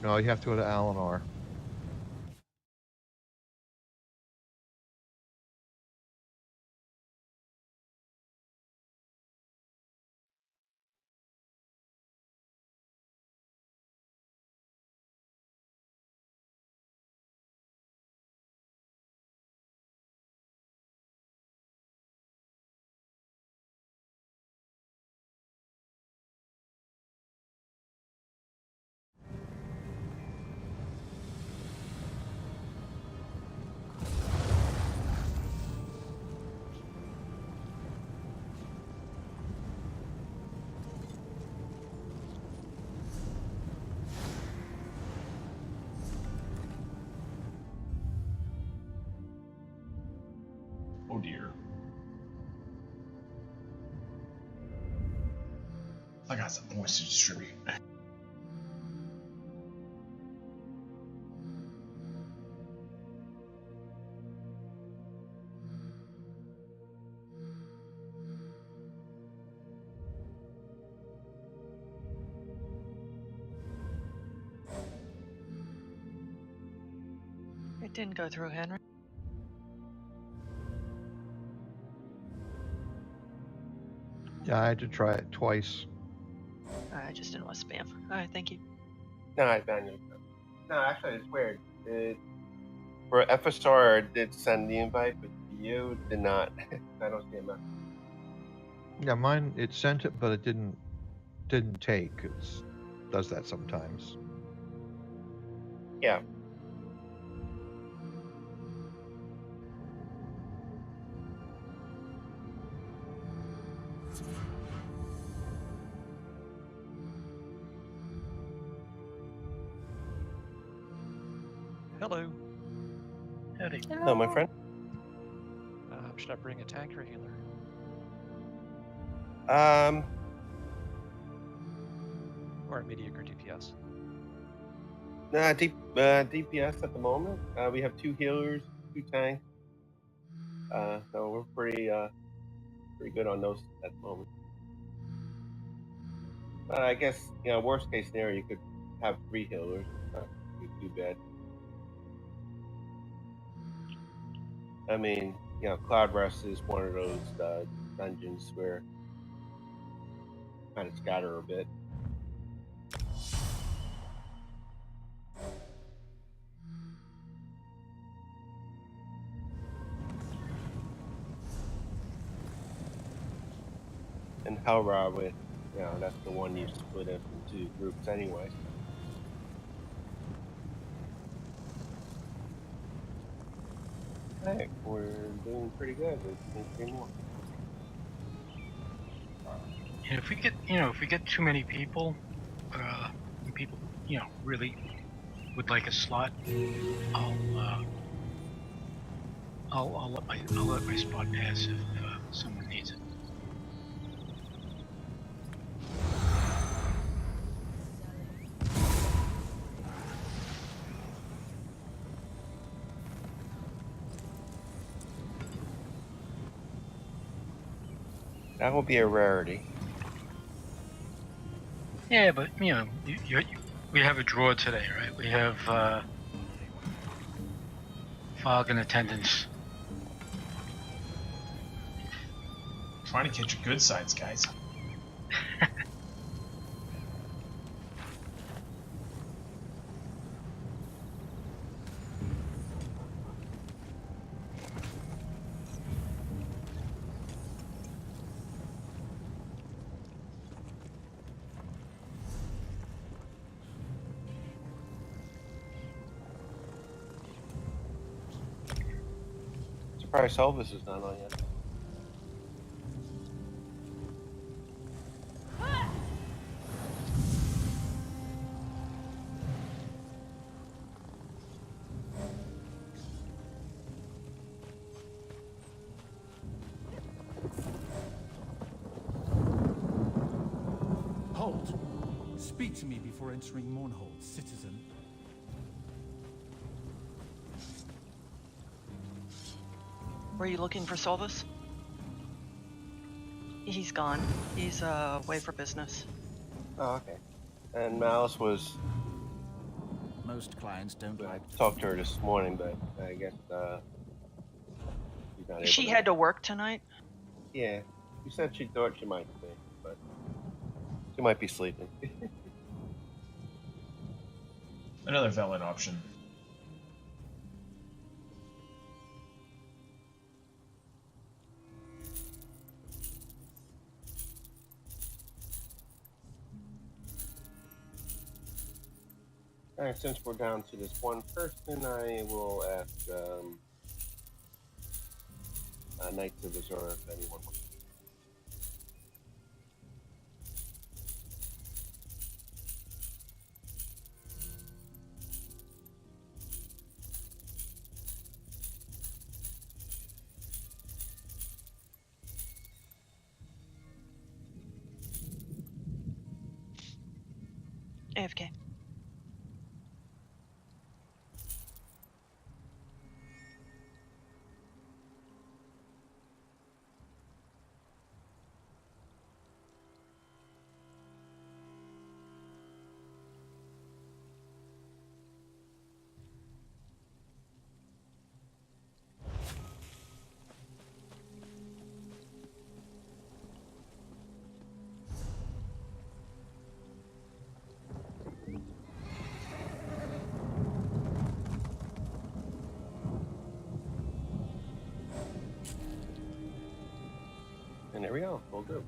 No, you have to go to Eleanor. Oh dear. I got some points to distribute. It didn't go through, Henry. Yeah, I had to try it twice. I just didn't want spam. Alright, thank you. No, I manually. No, actually, it's weird. For FSR, it did send the invite, but you did not. I don't see a message. Yeah, mine, it sent it, but it didn't take. It does that sometimes. Yeah. Hello. Howdy. Hello, my friend. Should I bring a tank or healer? Or a mediocre DPS? DPS at the moment. We have 2 healers, 2 tanks. So we're pretty good on those at the moment. But I guess, worst case scenario, you could have 3 healers. Not too bad. I mean, Cloudrest is one of those dungeons where kind of scatter a bit. And Hel Ra with, that's the one you split up into groups anyway. Hey, we're doing pretty good. There's 3 more. And if we get too many people, and people, really would like a slot, I'll let my spot pass if someone needs it. That will be a rarity. Yeah, but we have a draw today, right? We have fog in attendance. Trying to catch your good sides, guys. Surprised Elvis is not on yet. Halt! Speak to me before entering Mournhold, citizen. Were you looking for Solvis? He's gone. He's away for business. Oh, okay. And Malice was Most clients don't I like to talked to her this morning, but I guess she's not able She to. had to work tonight. Yeah, she said she thought she might be, but she might be sleeping. Another valid option. Alright, since we're down to this one person, I will ask Knights of Azure if anyone wants. AFK. And there we go, we'll do.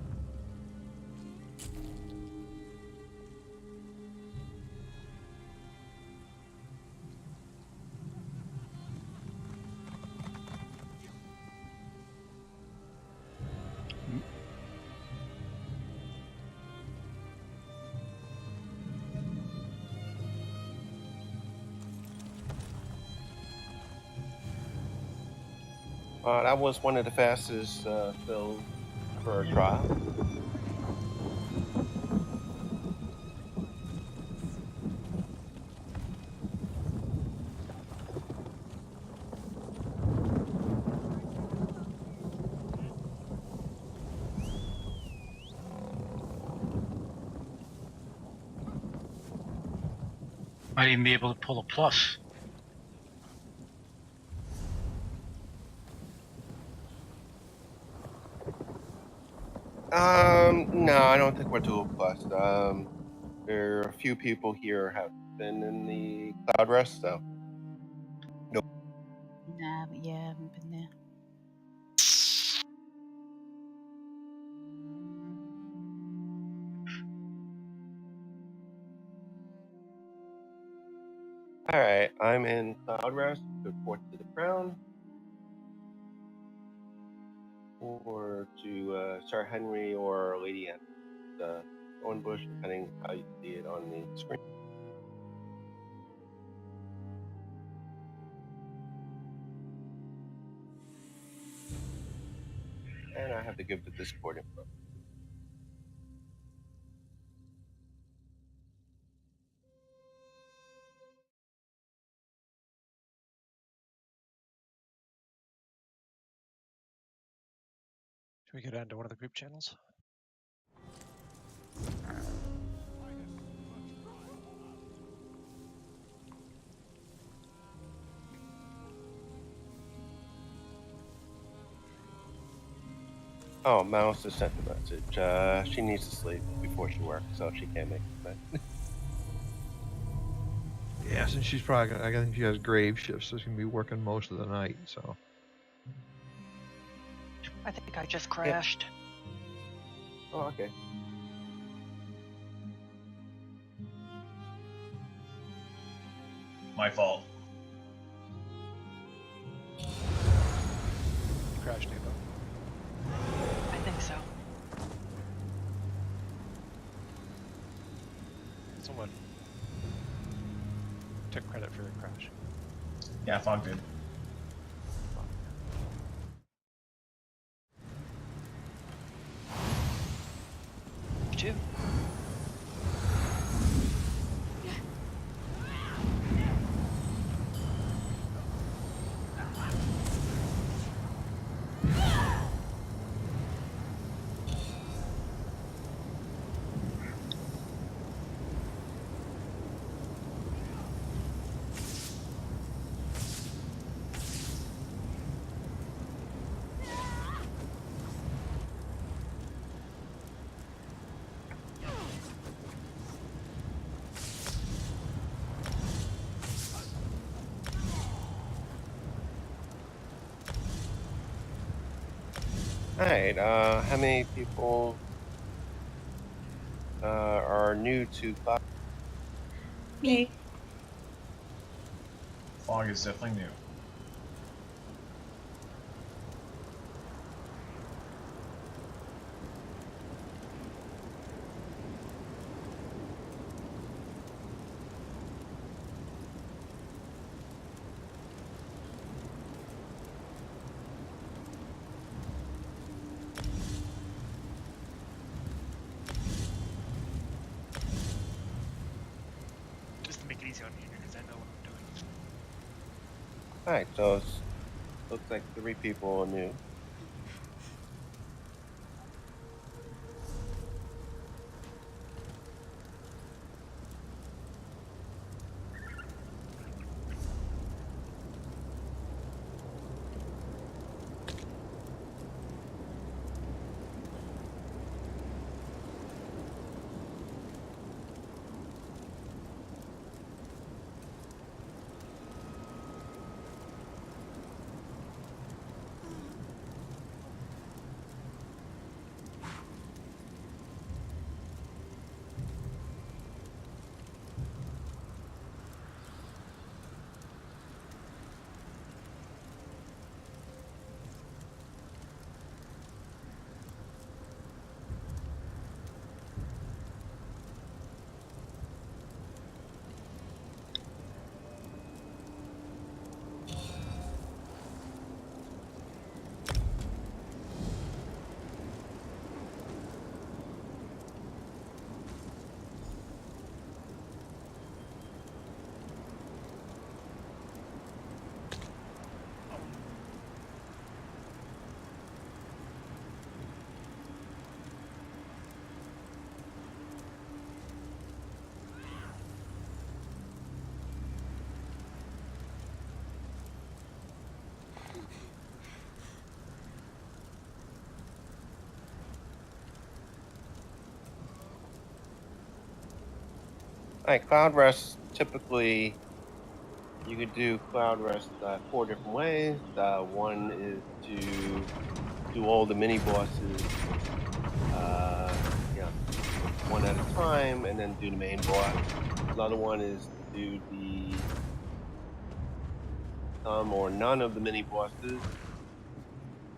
That was one of the fastest fills for a trial. Might even be able to pull a plus. No, I don't think we're dual plus. There are a few people here have been in the Cloudrest, so Nah, but yeah, I haven't been there. all right. I'm in Cloudrest to report to the Crown, or to Sir Henry or Lady Anne. Owen Bush, depending how you see it on the screen. And I have to give the Discord info. Should we go down to one of the group channels? Oh, Mouse just sent the message. She needs to sleep before she works, so she can't make it tonight. Yes, and she's probably gonna, I think she has grave shifts, so she's gonna be working most of the night. So I think I just crashed. Oh, okay. My fault. Crash depot. I think so. Someone took credit for your crash. Yeah, fog did. Too. All right. How many people are new to Cloud? Me. Fog is definitely new. Just to make it easy on you, because I know what I'm doing. All right. So it looks like 3 people are new. All right. Cloudrest typically you could do Cloudrest 4 different ways. One is to do all the mini bosses, you know, one at a time, and then do the main boss. Another one is to do the some or none of the mini bosses,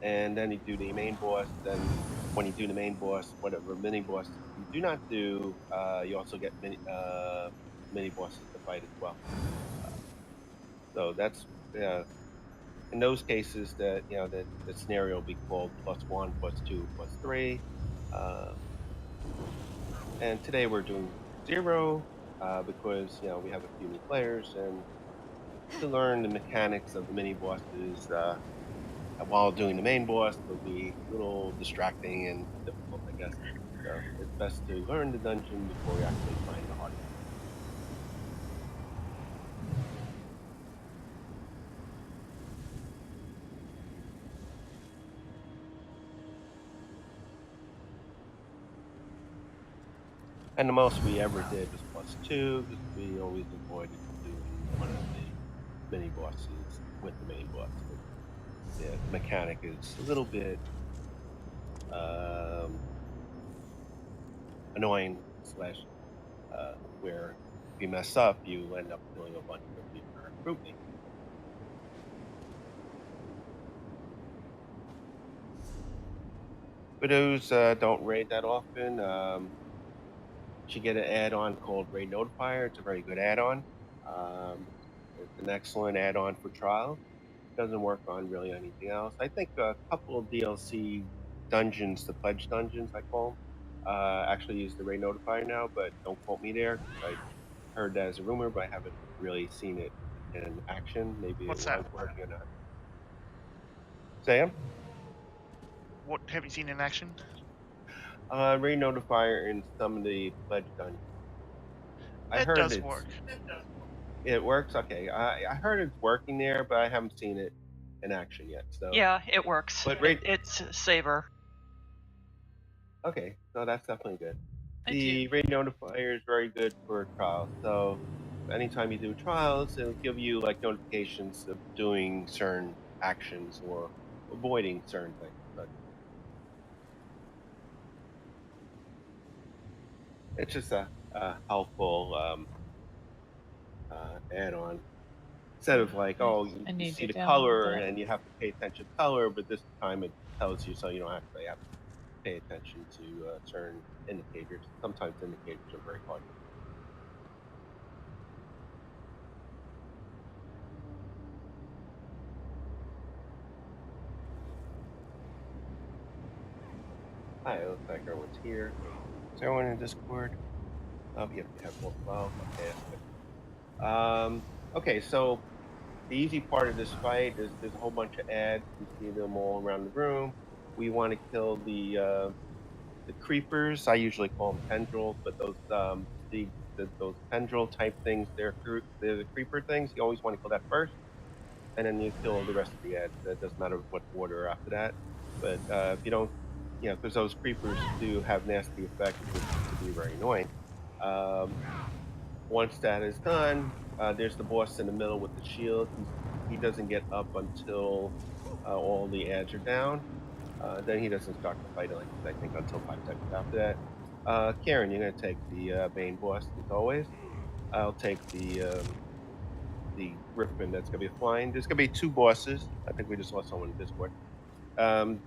and then you do the main boss. Then when you do the main boss, whatever mini boss you do not do, you also get mini bosses to fight as well. So that's in those cases that that the scenario will be called +1, +2, +3. Uh, and today we're doing 0 because we have a few new players and to learn the mechanics of the mini bosses while doing the main boss will be a little distracting and difficult, I guess. So it's best to learn the dungeon before we actually find the hard. And the most we ever did was +2 because we always avoided doing one of the mini bosses with the main boss. Yeah, the mechanic is a little bit annoying slash where if you mess up, you end up killing a bunch of your groupmates. Widows don't raid that often. Should get an add-on called Raid Notifier. It's a very good add-on. It's an excellent add-on for trials. Doesn't work on really anything else. I think a couple of DLC dungeons, the pledge dungeons, I call them, actually use the Raid Notifier now, but don't quote me there. I heard that as a rumor, but I haven't really seen it in action. Maybe it What's was that? working or not. Sam? What have you seen in action? Raid Notifier in some of the pledge dungeons. I It heard does work. it works. Okay, I heard it's working there, but I haven't seen it in action yet. So Yeah, it works. But Raid, It's saver. okay, so that's definitely good. Thank The you. Raid Notifier is very good for trials. So anytime you do trials, it'll give you like notifications of doing certain actions or avoiding certain things. it's just a helpful add-on. Instead of like, oh, Nice. I you need see to the download color that. and you have to pay attention to color, but this time it tells you so you don't actually have to pay attention to certain indicators. Sometimes indicators are very hard. Hi, it looks like everyone's here. Is everyone in Discord? Oh, yep, you have both. Well, okay, that's good. Okay, so the easy part of this fight is there's a whole bunch of ads. You see them all around the room. We want to kill the creepers. I usually call them tendrils, but those those tendril type things, they're the creeper things. You always want to kill that first, and then you kill the rest of the ads. It doesn't matter what order after that. But if you don't, because those creepers do have nasty effects, which can be very annoying. Um, Once that is done, there's the boss in the middle with the shield. He doesn't get up until all the ads are down. Then he doesn't start the fight, like I think, until 5 seconds after that. Karen, you're gonna take the main boss as always. I'll take the Griffin that's gonna be flying. There's gonna be two bosses. I think we just lost someone in Discord.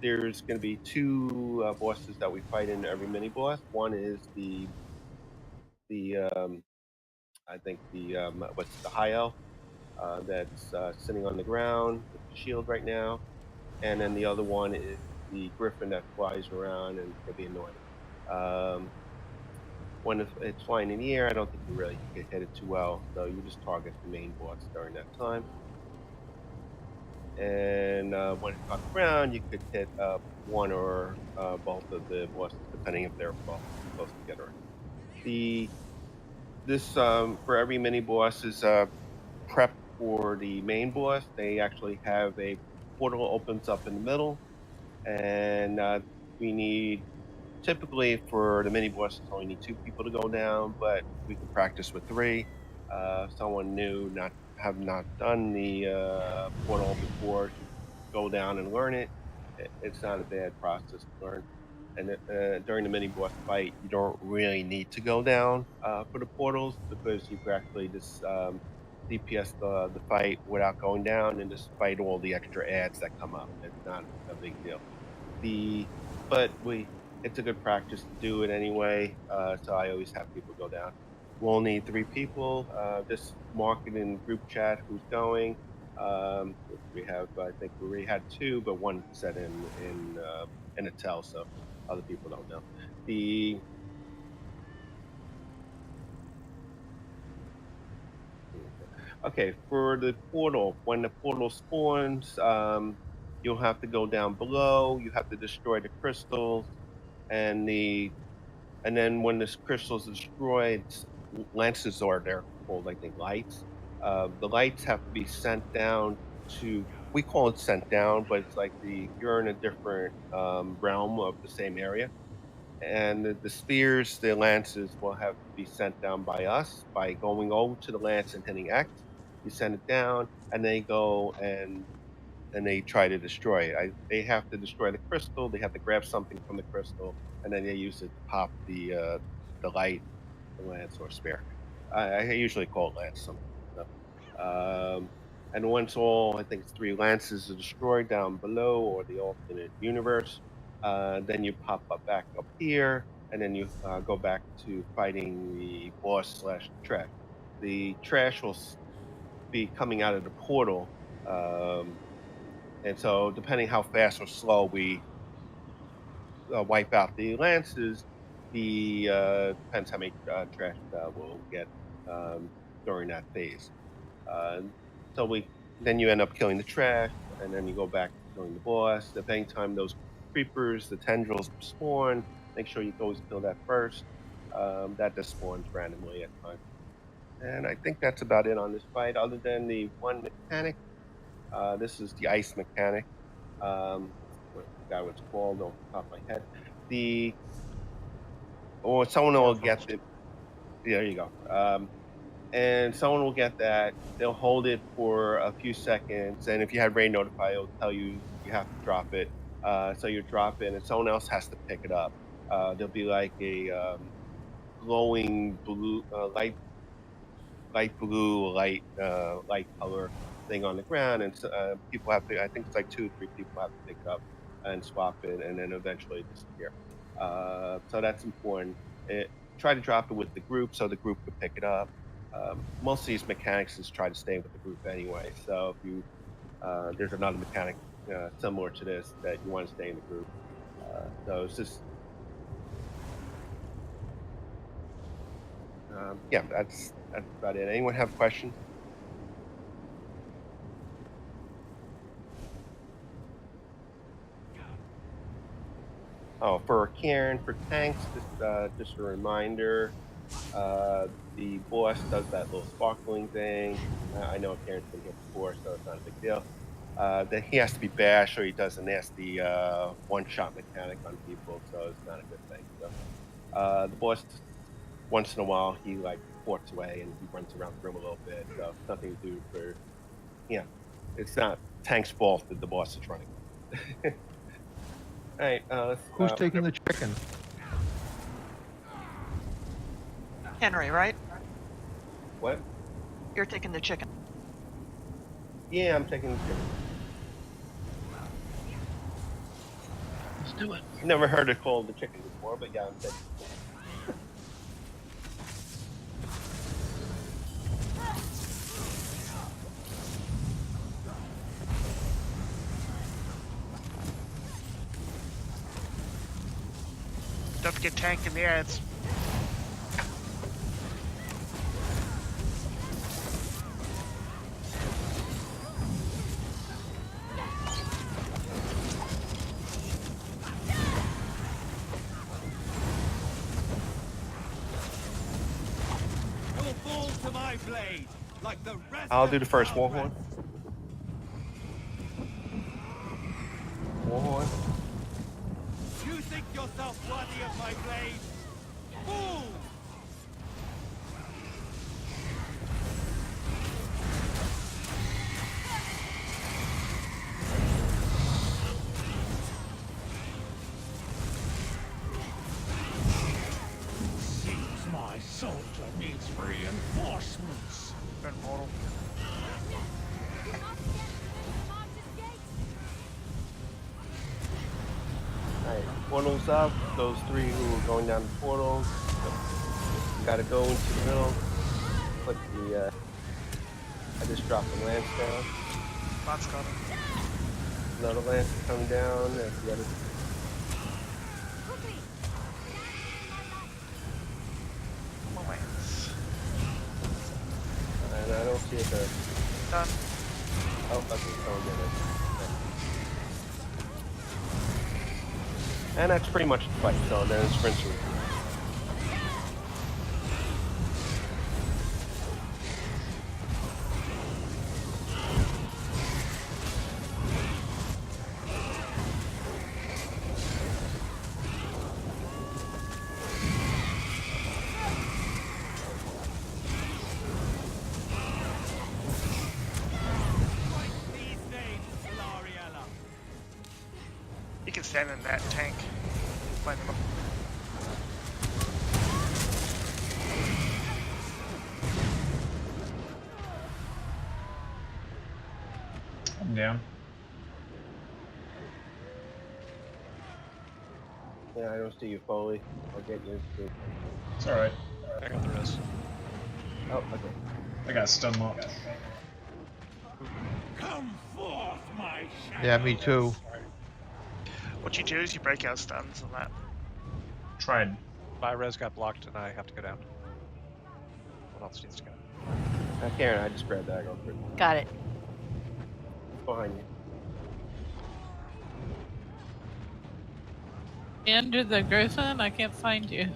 There's gonna be two bosses that we fight in every mini boss. One is the I think the what's the high elf that's sitting on the ground with the shield right now, and then the other one is the Griffin that flies around and can be annoying. Um, when it's flying in the air, I don't think you really can hit it too well, so you just target the main boss during that time. And when it's on the ground, you could hit one or both of the bosses, depending if they're both close together. This for every mini boss is prep for the main boss. They actually have a portal opens up in the middle, and we need typically for the mini bosses only need 2 people to go down, but we can practice with 3. Someone new have not done the portal before should go down and learn it. It's not a bad process to learn. And during the mini boss fight, you don't really need to go down for the portals because you can actually just DPS the fight without going down and just fight all the extra ads that come up. It's not a big deal. The but we It's a good practice to do it anyway. So I always have people go down. We'll need 3 people. Just mark it in group chat who's going. We have, I think we already had 2, but one set in a tell, so other people don't know. Okay, for the portal, when the portal spawns, you'll have to go down below. You have to destroy the crystals, and then when this crystal's destroyed, lances are they're called, I think, lights. The lights have to be sent down to. We call it sent down, but it's like you're in a different realm of the same area, and the spears, the lances will have to be sent down by us by going over to the lance and hitting X. You send it down, and they go and they try to destroy it. They have to destroy the crystal. They have to grab something from the crystal, and then they use it to pop the light, the lance or spear. I usually call it lance something. So, and once all, I think it's 3 lances are destroyed down below or the alternate universe, then you pop up back up here, and then you go back to fighting the boss slash trash. The trash will be coming out of the portal. And so, depending how fast or slow we wipe out the lances, the depends how many trash we'll get um, during that phase. Uh, so we then you end up killing the trash, and then you go back to killing the boss. Depending time those creepers, the tendrils spawn, make sure you always kill that first. That just spawns randomly at times. And I think that's about it on this fight, other than the one mechanic. This is the ice mechanic. I forgot what it's called off the top of my head. The or someone will get it. Yeah, there you go. And someone will get that. They'll hold it for a few seconds, and if you had rain notify, it'll tell you you have to drop it. So you drop it, and someone else has to pick it up. There'll be like a glowing blue, light blue, light color thing on the ground, and people have to. I think it's like 2 or 3 people have to pick it up and swap it, and then eventually disappear. So that's important. Try to drop it with the group so the group could pick it up. Most of these mechanics is try to stay with the group anyway. So if you there's another mechanic similar to this that you want to stay in the group. So it's just yeah, that's about it. Anyone have questions? Oh, for Karen, for tanks, just a reminder, the boss does that little sparkling thing. I know Karen's been here before, so it's not a big deal. Then he has to be bashed, or he does a nasty one-shot mechanic on people, so it's not a good thing. So the boss, once in a while, he like ports away and he runs around the room a little bit. So it's nothing to do for, yeah, it's not tank's fault that the boss is running. All right. Who's taking the chicken? Henry, right? What? You're taking the chicken. Yeah, I'm taking the chicken. Let's do it. Never heard it called the chicken before, but yeah, I'm taking it. Don't forget tank in the ads. You'll fall to my blade, like the rest I'll of do the first Cloudrest. Warhorn. You think yourself worthy of my blade? Fool! Seems my soldier needs reinforcements. Burn mortal. Alright, portals up. Those 3 who are going down the portals. Gotta go into the middle. Put the, I just dropped the lance down. Bot's got him. Another lance is coming down. That's the other. More lance. And I don't see it there. Done. Oh, that's what's going in it. And that's pretty much the fight, so then it's rinse and repeat. These days, Lariella. You can stand in that tank. Find him up. I'm down. Yeah, I don't see you, Foley. I'll get you. It's alright. I got the rest. Oh, okay. I got stun locked. Come forth, my shadow. Yeah, me too. What you do is you break out stuns and that. Tried. My res got blocked and I have to go down. What else needs to go? Karen, I just grabbed that real quick. Got it. Behind you. Under the Griffin? I can't find you.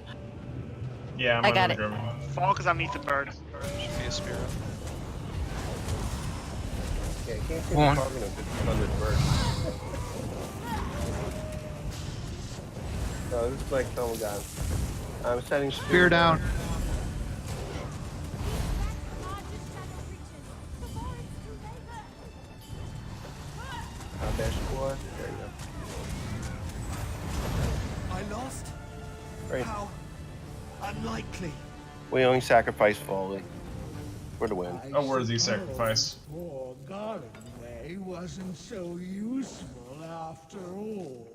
Yeah, I'm I under got the it. Griffin. Fall because I'm underneath the bird. Should be a spirit. Yeah, you can't see Go the on. target of this under the bird. So this is like someone got. I'm setting Spear down. Dashboard. There you go. I lost? Right. How unlikely. We only sacrifice Foley for the win. A worthy sacrifice. Poor Garlandway wasn't so useful after all.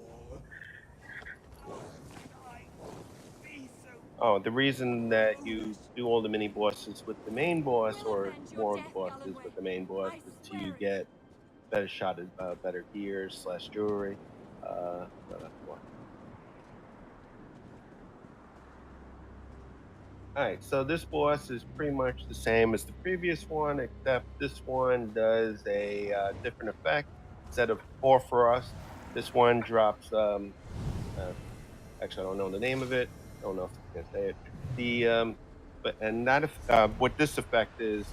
Oh, the reason that you do all the mini bosses with the main boss, or more of the bosses with the main boss, is to get better shot at better gear / jewelry. So that's why. Alright, so this boss is pretty much the same as the previous one, except this one does a different effect. Instead of Hoarfrost, this one drops, actually I don't know the name of it, I don't know if I can say it. What this effect is,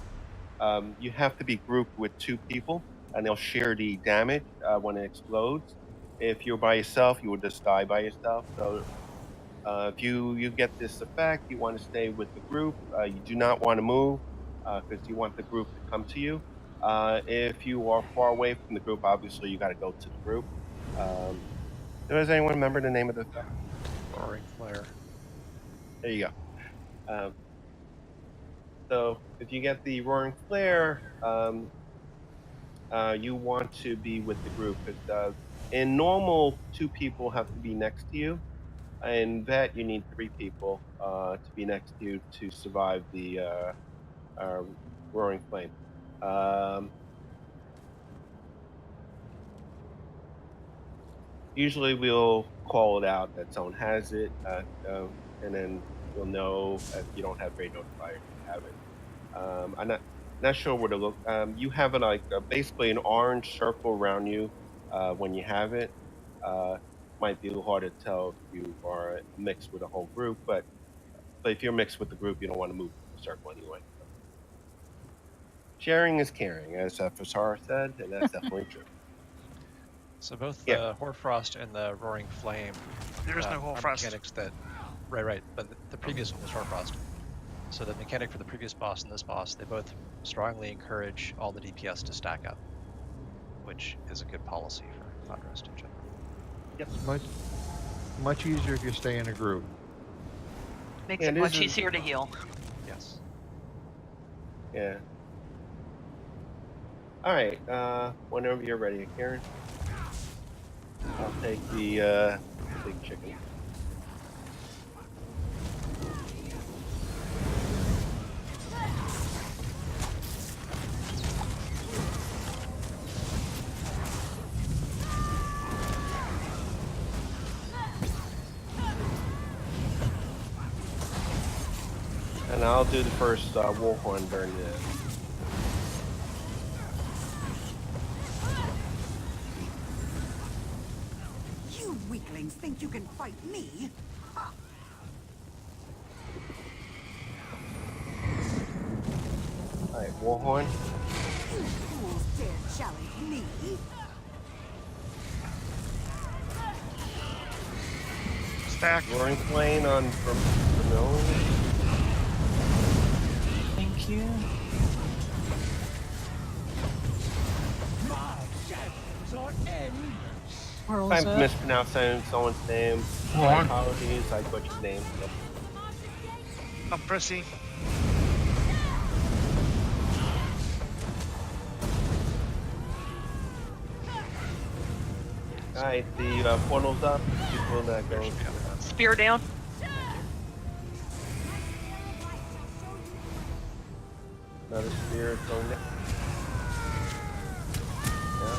you have to be grouped with 2 people, and they'll share the damage when it explodes. If you're by yourself, you will just die by yourself. So if you get this effect, you want to stay with the group. You do not want to move because you want the group to come to you. If you are far away from the group, obviously you got to go to the group. Does anyone remember the name of the effect? Roaring Flare. There you go. So if you get the Roaring Flare, you want to be with the group. In normal, 2 people have to be next to you. In Vet, you need 3 people to be next to you to survive the Roaring Flame. Usually we'll call it out that someone has it, and then you'll know if you don't have Great Notifier, you have it. I'm not sure where to look. You have basically an orange circle around you when you have it. Might be a little hard to tell if you are mixed with a whole group, but if you're mixed with the group, you don't want to move the circle anyway. Sharing is caring, as Fasara said, and that's definitely true. So both the Hoarfrost and the Roaring Flame. There is no are Hoarfrost. mechanics that, right. But the previous one was Hoarfrost. So the mechanic for the previous boss and this boss, they both strongly encourage all the DPS to stack up, which is a good policy for Cloudrest in general. Yep. Much easier if you stay in a group. Makes it much easier to heal. Yes. Yeah. All right. Whenever you're ready, Karen. I'll take the big chicken. And I'll do the first Warhorn during this. You weaklings think you can fight me? Alright, Warhorn. You fools dare challenge me? Stack. Roaring Flame on Vermilion. Thank you. My shadows are endless. Where I'm was it? mispronouncing someone's name. My apologies, I butchered his name. So. I'm pressing. Alright, the portal's up. People that go. Spear down. Another spear going down. Yeah.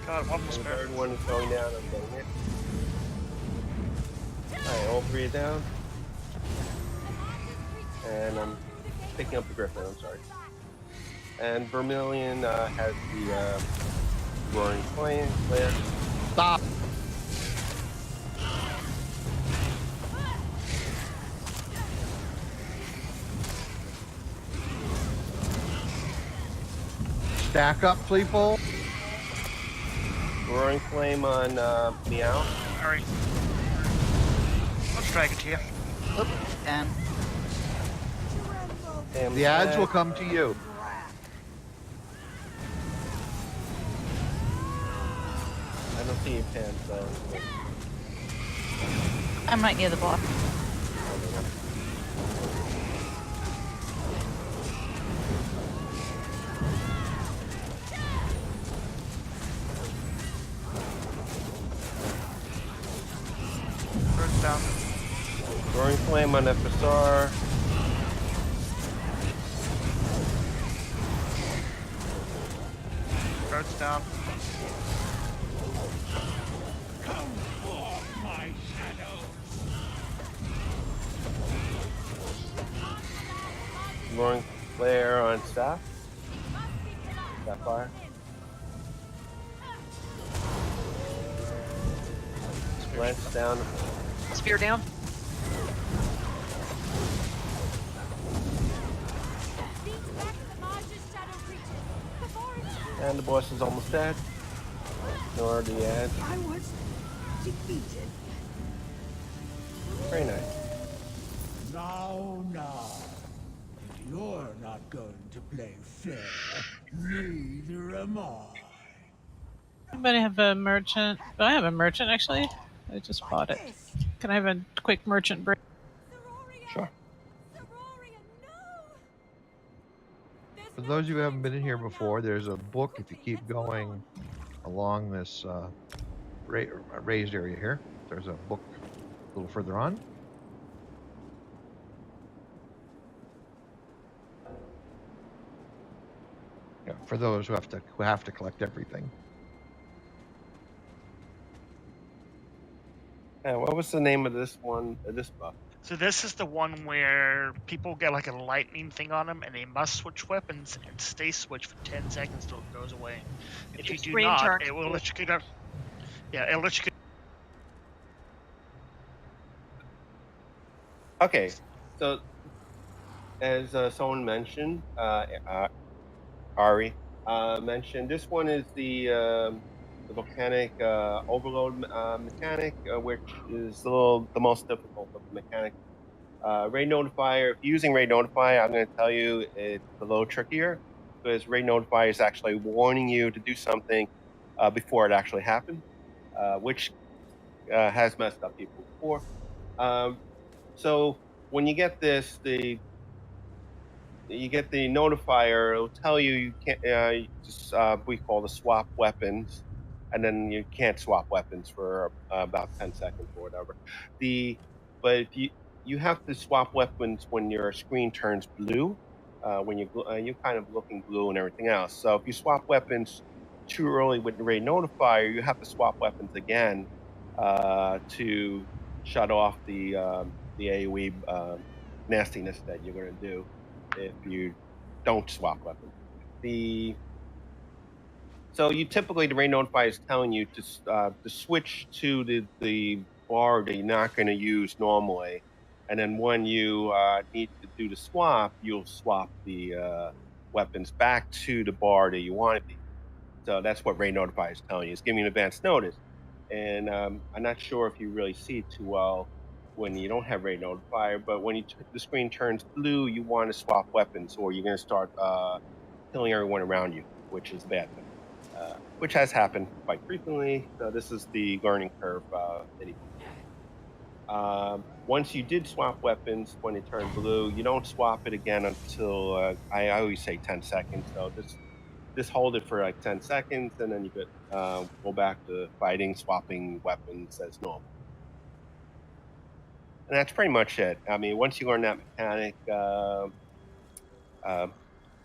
God, one more The spare. third one is going down. I'm getting it. Alright, all 3 are down. And I'm picking up the Griffin, I'm sorry. And Vermilion has the Roaring Flame. Stop! Stack up, people. Roaring Flame on Meow. Hurry. Let's drag it here. Oop, and And The ads Black. will come to you. I don't see your pants, so. I'm right near the block. Bird's down. Roaring Flame on FSR. Bird's down. Come forth, my shadows. Roaring Flare on Staff. Sapphire. Lance down. Spear down. And the boss is almost dead. Nor the edge. I was defeated. Very nice. Now. You're not going to play fair. Neither am I. Anybody have a merchant? Do I have a merchant actually? I just bought it. Can I have a quick merchant break? Sure. For those of you who haven't been in here before, there's a book if you keep going along this raised area here. There's a book a little further on. Yeah, for those who have to collect everything. What was the name of this one? This book? So this is the one where people get like a lightning thing on them, and they must switch weapons and stay switched for 10 seconds till it goes away. If you do Screen not, turn. it will let you get up. Yeah, it'll let you get. Okay, so as someone mentioned, Ari mentioned, this one is the volcanic overload mechanic, which is the most difficult of the mechanics. Raid Notifier, if you're using Raid Notifier, I'm going to tell you it's a little trickier because Raid Notifier is actually warning you to do something before it actually happens, which has messed up people before. So when you get this, you get the notifier. It'll tell you can't. We call the swap weapons, and then you can't swap weapons for about 10 seconds or whatever. But if you have to swap weapons when your screen turns blue, when you're kind of looking blue and everything else. So if you swap weapons too early with the Raid Notifier, you have to swap weapons again to shut off the AoE nastiness that you're going to do if you don't swap weapons. So you typically, the Raid Notifier is telling you to switch to the bar that you're not going to use normally, and then when you need to do the swap, you'll swap the weapons back to the bar that you want to be. So that's what Raid Notifier is telling you. It's giving you an advance notice. And I'm not sure if you really see it too well when you don't have Raid Notifier, but when the screen turns blue, you want to swap weapons, or you're going to start killing everyone around you, which is a bad thing, which has happened quite frequently. So this is the learning curve video. Once you did swap weapons, when it turned blue, you don't swap it again until, I always say 10 seconds, so just hold it for like 10 seconds, and then you could go back to fighting, swapping weapons as normal. And that's pretty much it. I mean, once you learn that mechanic, the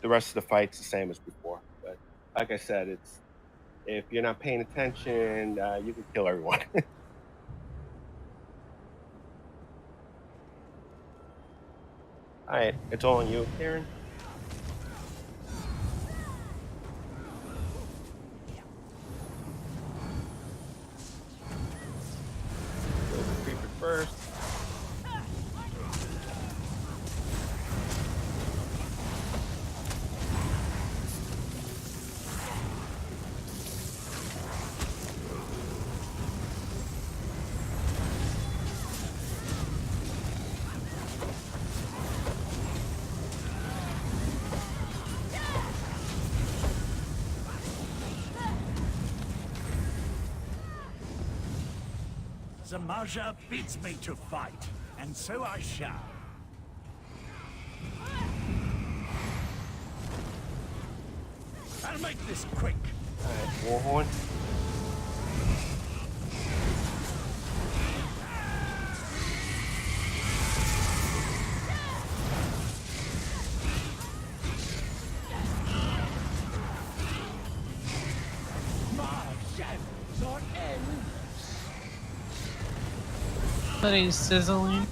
rest of the fight's the same as before. But like I said, if you're not paying attention, you can kill everyone. All right, it's all on you, Karen. Go to Creeper first. Zamaja bids me to fight, and so I shall. I'll make this quick. Alright, Warhorn. My shadows are endless. But he's sizzling.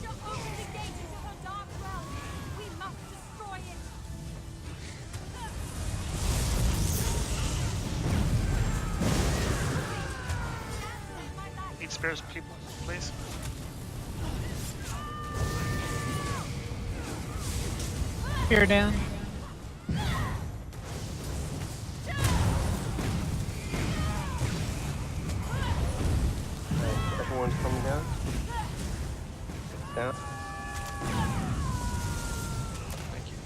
Need spares, people, please. Spear down. Everyone's coming down. Down. Thank you.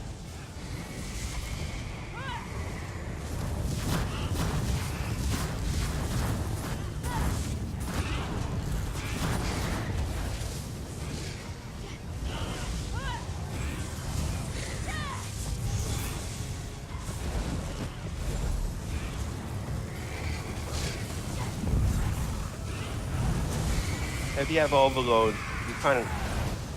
If you have overload, you kind of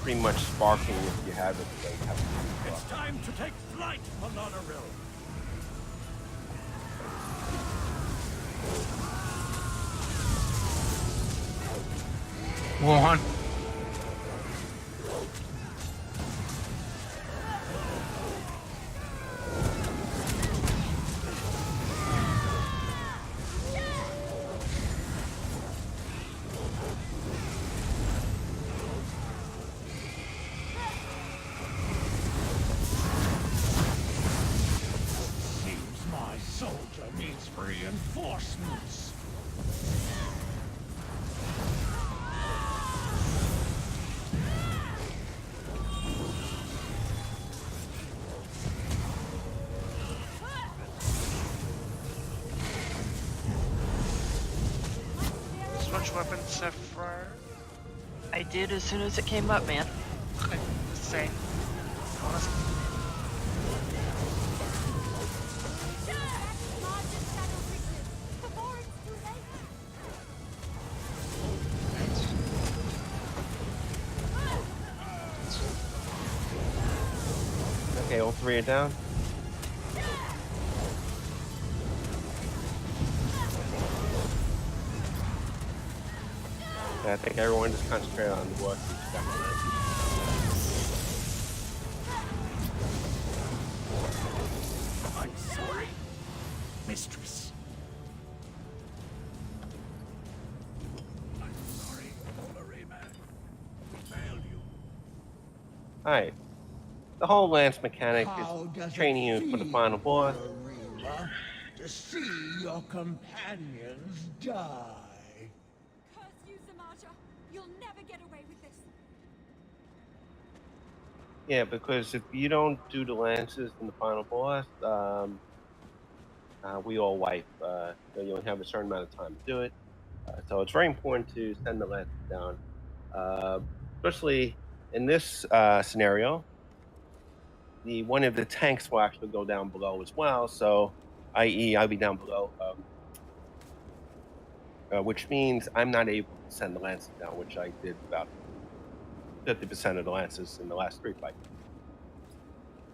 pretty much sparking if you have it. So you have to It's time to take flight, Monorail. Warhorn. Seems my soldier needs reinforcements. Switch weapons, Sapphire. I did as soon as it came up, man. Okay, same. Honest. Okay, all three are down. I think everyone just concentrate on what. I'm sorry, mistress. I'm sorry, Rayman. Failed you. Alright. The whole lance mechanic How is does training it you for the feel, final boss. Arima, to see your companions die? Curse you, Zamaja. You'll never get away with this. Yeah, because if you don't do the lances in the final boss, we all wipe. You only have a certain amount of time to do it. So it's very important to send the lances down. Especially in this scenario, one of the tanks will actually go down below as well. So, i.e., I'll be down below, which means I'm not able to send the lances down, which I did about 50% of the lances in the last 3 fights.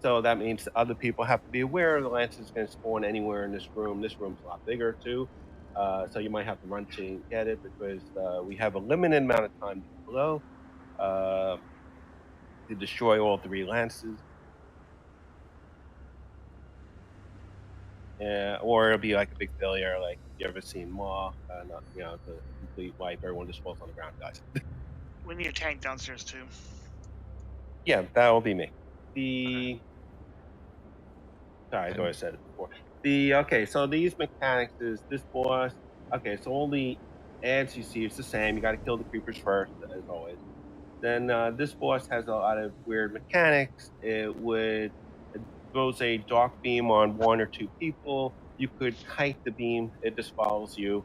So that means other people have to be aware the lances can spawn anywhere in this room. This room's a lot bigger too. So you might have to run to get it because we have a limited amount of time below to destroy all 3 lances. Or it'll be like a big failure, like you ever seen Maw, not, the complete wipe, everyone just falls on the ground, guys. We need a tank downstairs too. Yeah, that will be me. Sorry, I thought I said it before. Okay, so these mechanics is this boss. Okay, so all the ads you see, it's the same. You got to kill the creepers first, as always. Then this boss has a lot of weird mechanics. It throws a dark beam on 1 or 2 people. You could kite the beam. It just follows you.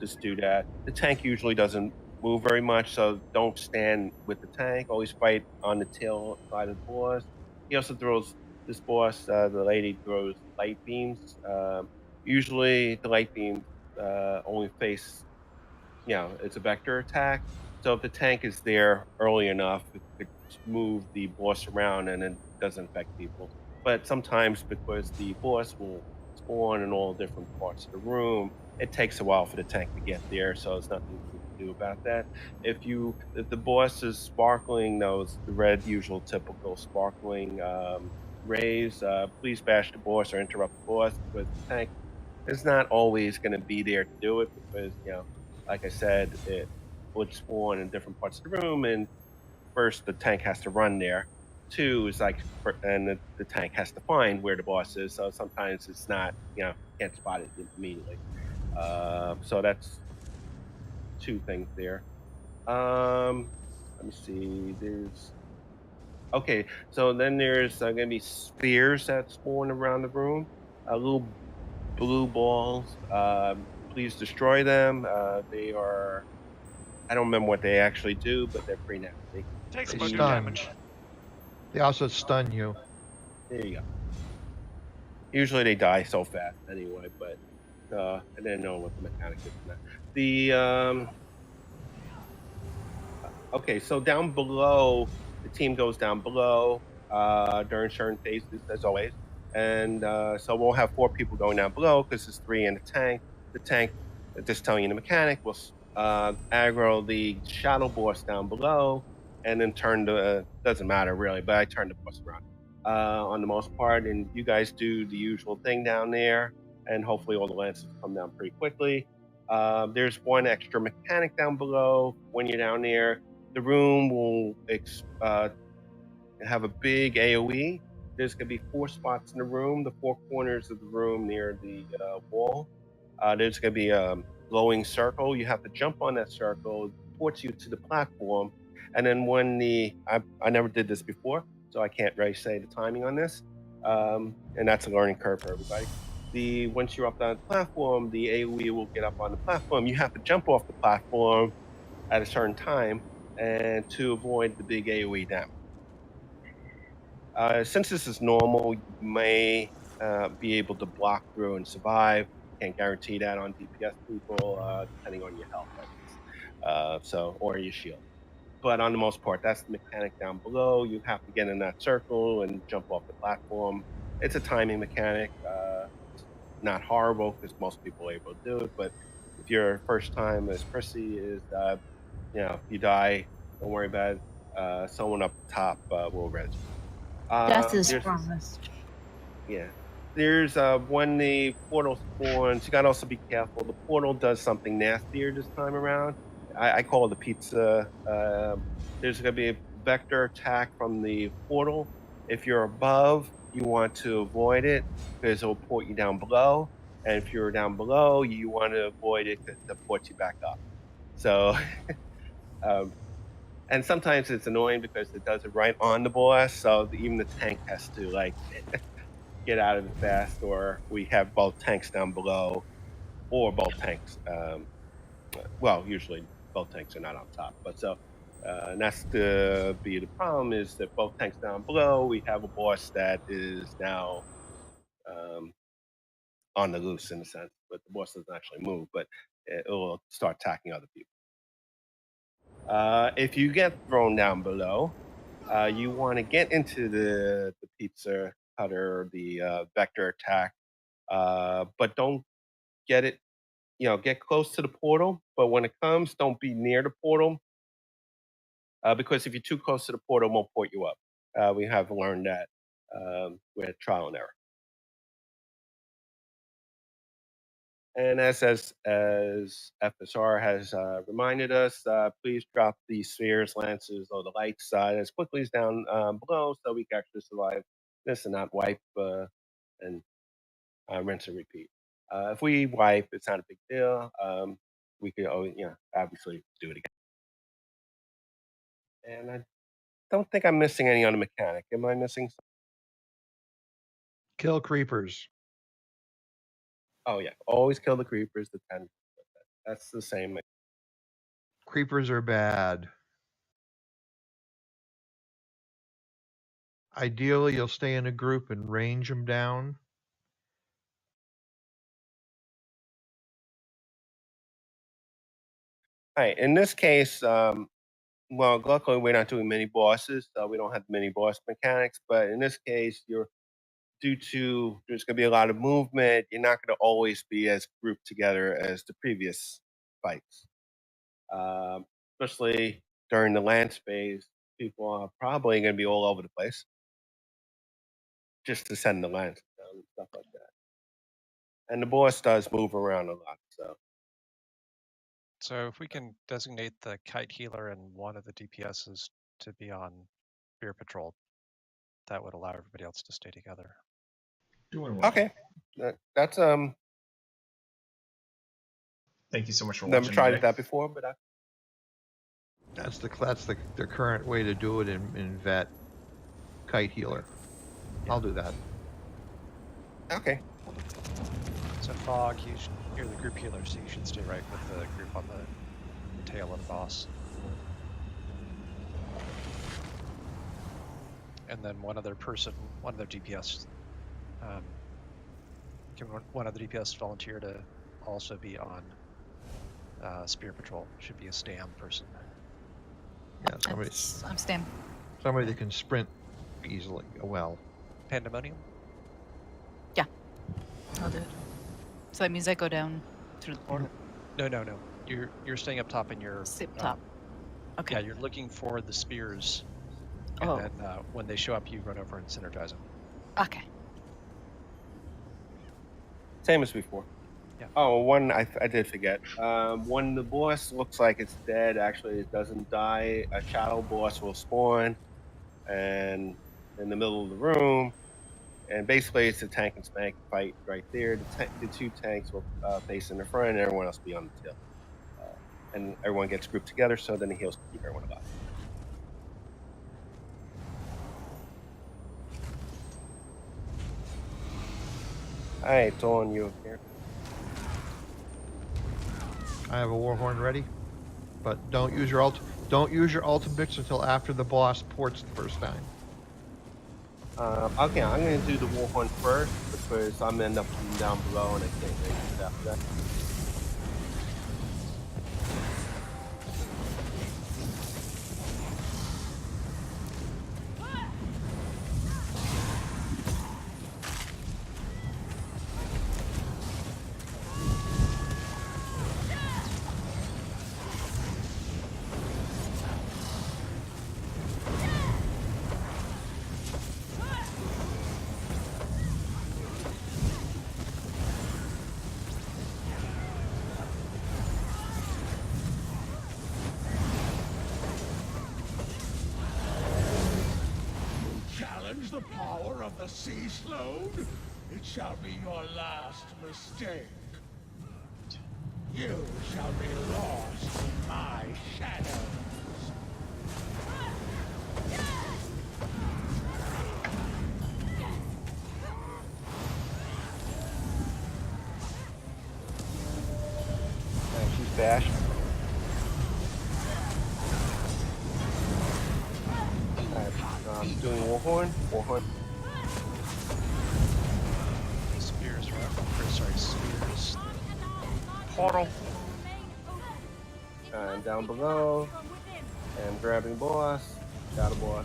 Just do that. The tank usually doesn't move very much, so don't stand with the tank. Always fight on the tail side of the boss. He also throws this boss, the lady throws light beams. Usually, the light beams only face, it's a vector attack. So if the tank is there early enough, it could move the boss around and it doesn't affect people. But sometimes because the boss will spawn in all different parts of the room, it takes a while for the tank to get there. So there's nothing you can do about that. If the boss is sparkling those the red usual typical sparkling rays, please bash the boss or interrupt the boss because the tank is not always going to be there to do it because like I said, it would spawn in different parts of the room. And first, the tank has to run there. Two is like, and the tank has to find where the boss is. So sometimes it's not, can't spot it immediately. So that's two things there. Let me see. Okay. So then there's going to be spheres that spawn around the room. Little blue balls. Please destroy them. They are I don't remember what they actually do, but they're pretty nasty. Takes a They bunch of stun. damage. They also stun you. There you go. Usually they die so fast anyway, but I didn't know what the mechanic is in that. Okay, so down below, the team goes down below during certain phases, as always, and so we'll have 4 people going down below because there's 3 in the tank. The tank, just telling you the mechanic, will aggro the shadow boss down below, and then turn the doesn't matter really, but I turn the boss around on the most part, and you guys do the usual thing down there, and hopefully all the lances come down pretty quickly. There's one extra mechanic down below when you're down there. The room will have a big AoE. There's going to be 4 spots in the room, the 4 corners of the room near the wall. There's going to be a glowing circle. You have to jump on that circle, ports you to the platform. And then when I never did this before, so I can't really say the timing on this. And that's a learning curve for everybody. Once you're up on the platform, the AoE will get up on the platform. You have to jump off the platform at a certain time and to avoid the big AoE damage. Since this is normal, you may be able to block through and survive. Can't guarantee that on DPS people, depending on your health, I guess. Or your shield. But on the most part, that's the mechanic down below. You have to get in that circle and jump off the platform. It's a timing mechanic. It's not horrible because most people are able to do it. But if your first time, as Chrissy is, if you die, don't worry about it. Someone up top will res you. Death is There's promised. Yeah. There's when the portal spawns, you gotta also be careful. The portal does something nastier this time around. I call it the pizza. There's gonna be a vector attack from the portal. If you're above, you want to avoid it because it'll port you down below. And if you're down below, you want to avoid it because it ports you back up. So, um, and sometimes it's annoying because it does it right on the boss. So even the tank has to like get out of it fast, or we have both tanks down below, or both tanks. Well, usually both tanks are not on top, but and that's the problem is that both tanks down below, we have a boss that is now um, on the loose in a sense, but the boss doesn't actually move, but it will start attacking other people. If you get thrown down below, you want to get into the pizza cutter, the vector attack, but don't get it, get close to the portal. But when it comes, don't be near the portal because if you're too close to the portal, it won't port you up. We have learned that with trial and error. And as FSR has reminded us, please drop the spheres, lances, or the lights as quickly as down below so we can actually survive this and not wipe and rinse and repeat. If we wipe, it's not a big deal. We could, obviously do it again. And I don't think I'm missing any on the mechanic. Am I missing? Kill creepers. Oh yeah, always kill the creepers. The 10. That's the same. Creepers are bad. Ideally, you'll stay in a group and range them down. All right. In this case, well, luckily we're not doing mini bosses, so we don't have mini boss mechanics. But in this case, you're due to there's going to be a lot of movement. You're not going to always be as grouped together as the previous fights, especially during the lance phase. People are probably going to be all over the place just to send the lance down and stuff like that. And the boss does move around a lot, so. So if we can designate the kite healer and one of the DPSs to be on spear patrol, that would allow everybody else to stay together. Doing well. Okay, that's Thank you so much for never watching. tried today. that before, but That's the current way to do it in vet. Kite healer. I'll do that. okay. So Fog, you're the group healer, so you should stay right with the group on the tail of the boss. And then one other DPS, can one other DPS volunteer to also be on spear patrol? Should be a stam person. Yeah, somebody I'm Stam. that can sprint easily. Well, Pandemonium? I'll do it. So that means I go down through the portal. No. You're staying up top in your Sit top. Okay. Yeah, you're looking for the spears, and then when they show up, you run over and synergize them. Okay. Same as before. Yeah. Oh, one I did forget. When the boss looks like it's dead, actually it doesn't die. A shadow boss will spawn, and in the middle of the room, and basically it's a tank and spank fight right there. The two tanks will face in the front, and everyone else will be on the tail. And everyone gets grouped together, so then the heals keep everyone alive. All right, it's on you here. I have a Warhorn ready, but don't use your ultimates until after the boss ports the first time. Okay, I'm going to do the Warhorn first because I'm end up down below and I can't make it after that. Challenge the power of the sea sloan? It shall be your last mistake. You shall be lost in my shadows. She's bashed. Alright, doing Warhorn. Spears, right? Or, sorry, spears. Portal. And down below. And grabbing boss. Shadow boss.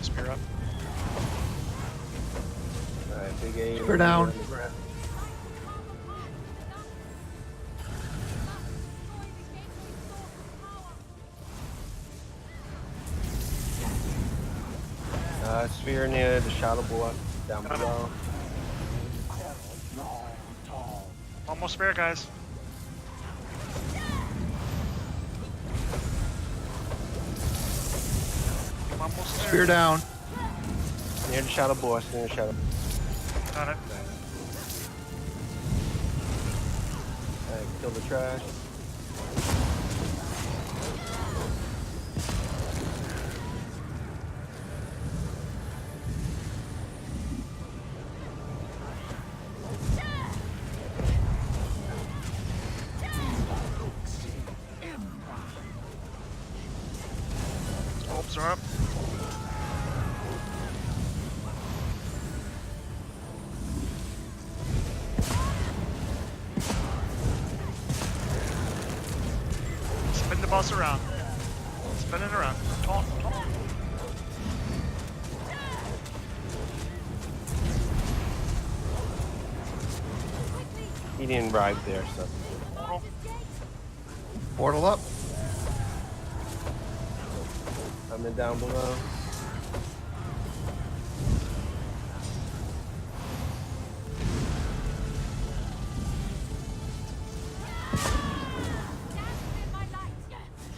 Spear up. Alright, big A. Spear down. Sphere near the shadow boss. Down below. Almost spare, guys. Almost there. Spear down. Near the shadow boss. Got it. Alright, kill the trash. toss around. Spin it around. Taunt. He didn't arrive there, so. Portal up. Coming down below.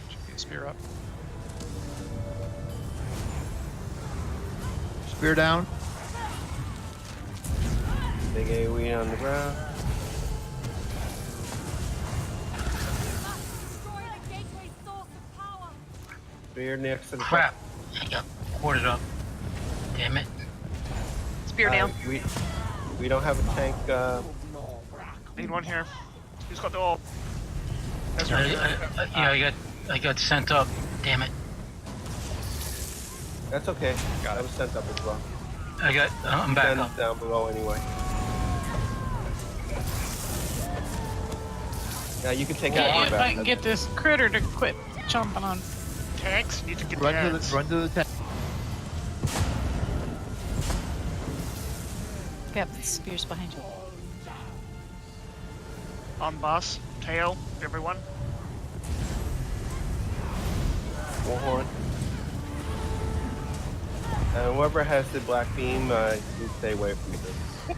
Should be a spear up. Spear down. Big AoE on the ground. Spear next to the Crap. I got quartered up. Damn it. Spear down. We don't have a tank. Need one here. Who's got the orb? Yeah, I got sent up. Damn it. That's okay. I was sent up as well. I'm back Send up. down below anyway. Yeah, you can take out your If I can get this critter to quit jumping on. Tanks need to get Run to the tank. Cap, the spear's behind you. On boss, tail, everyone. Warhorn. And whoever has the black beam, you stay away from this.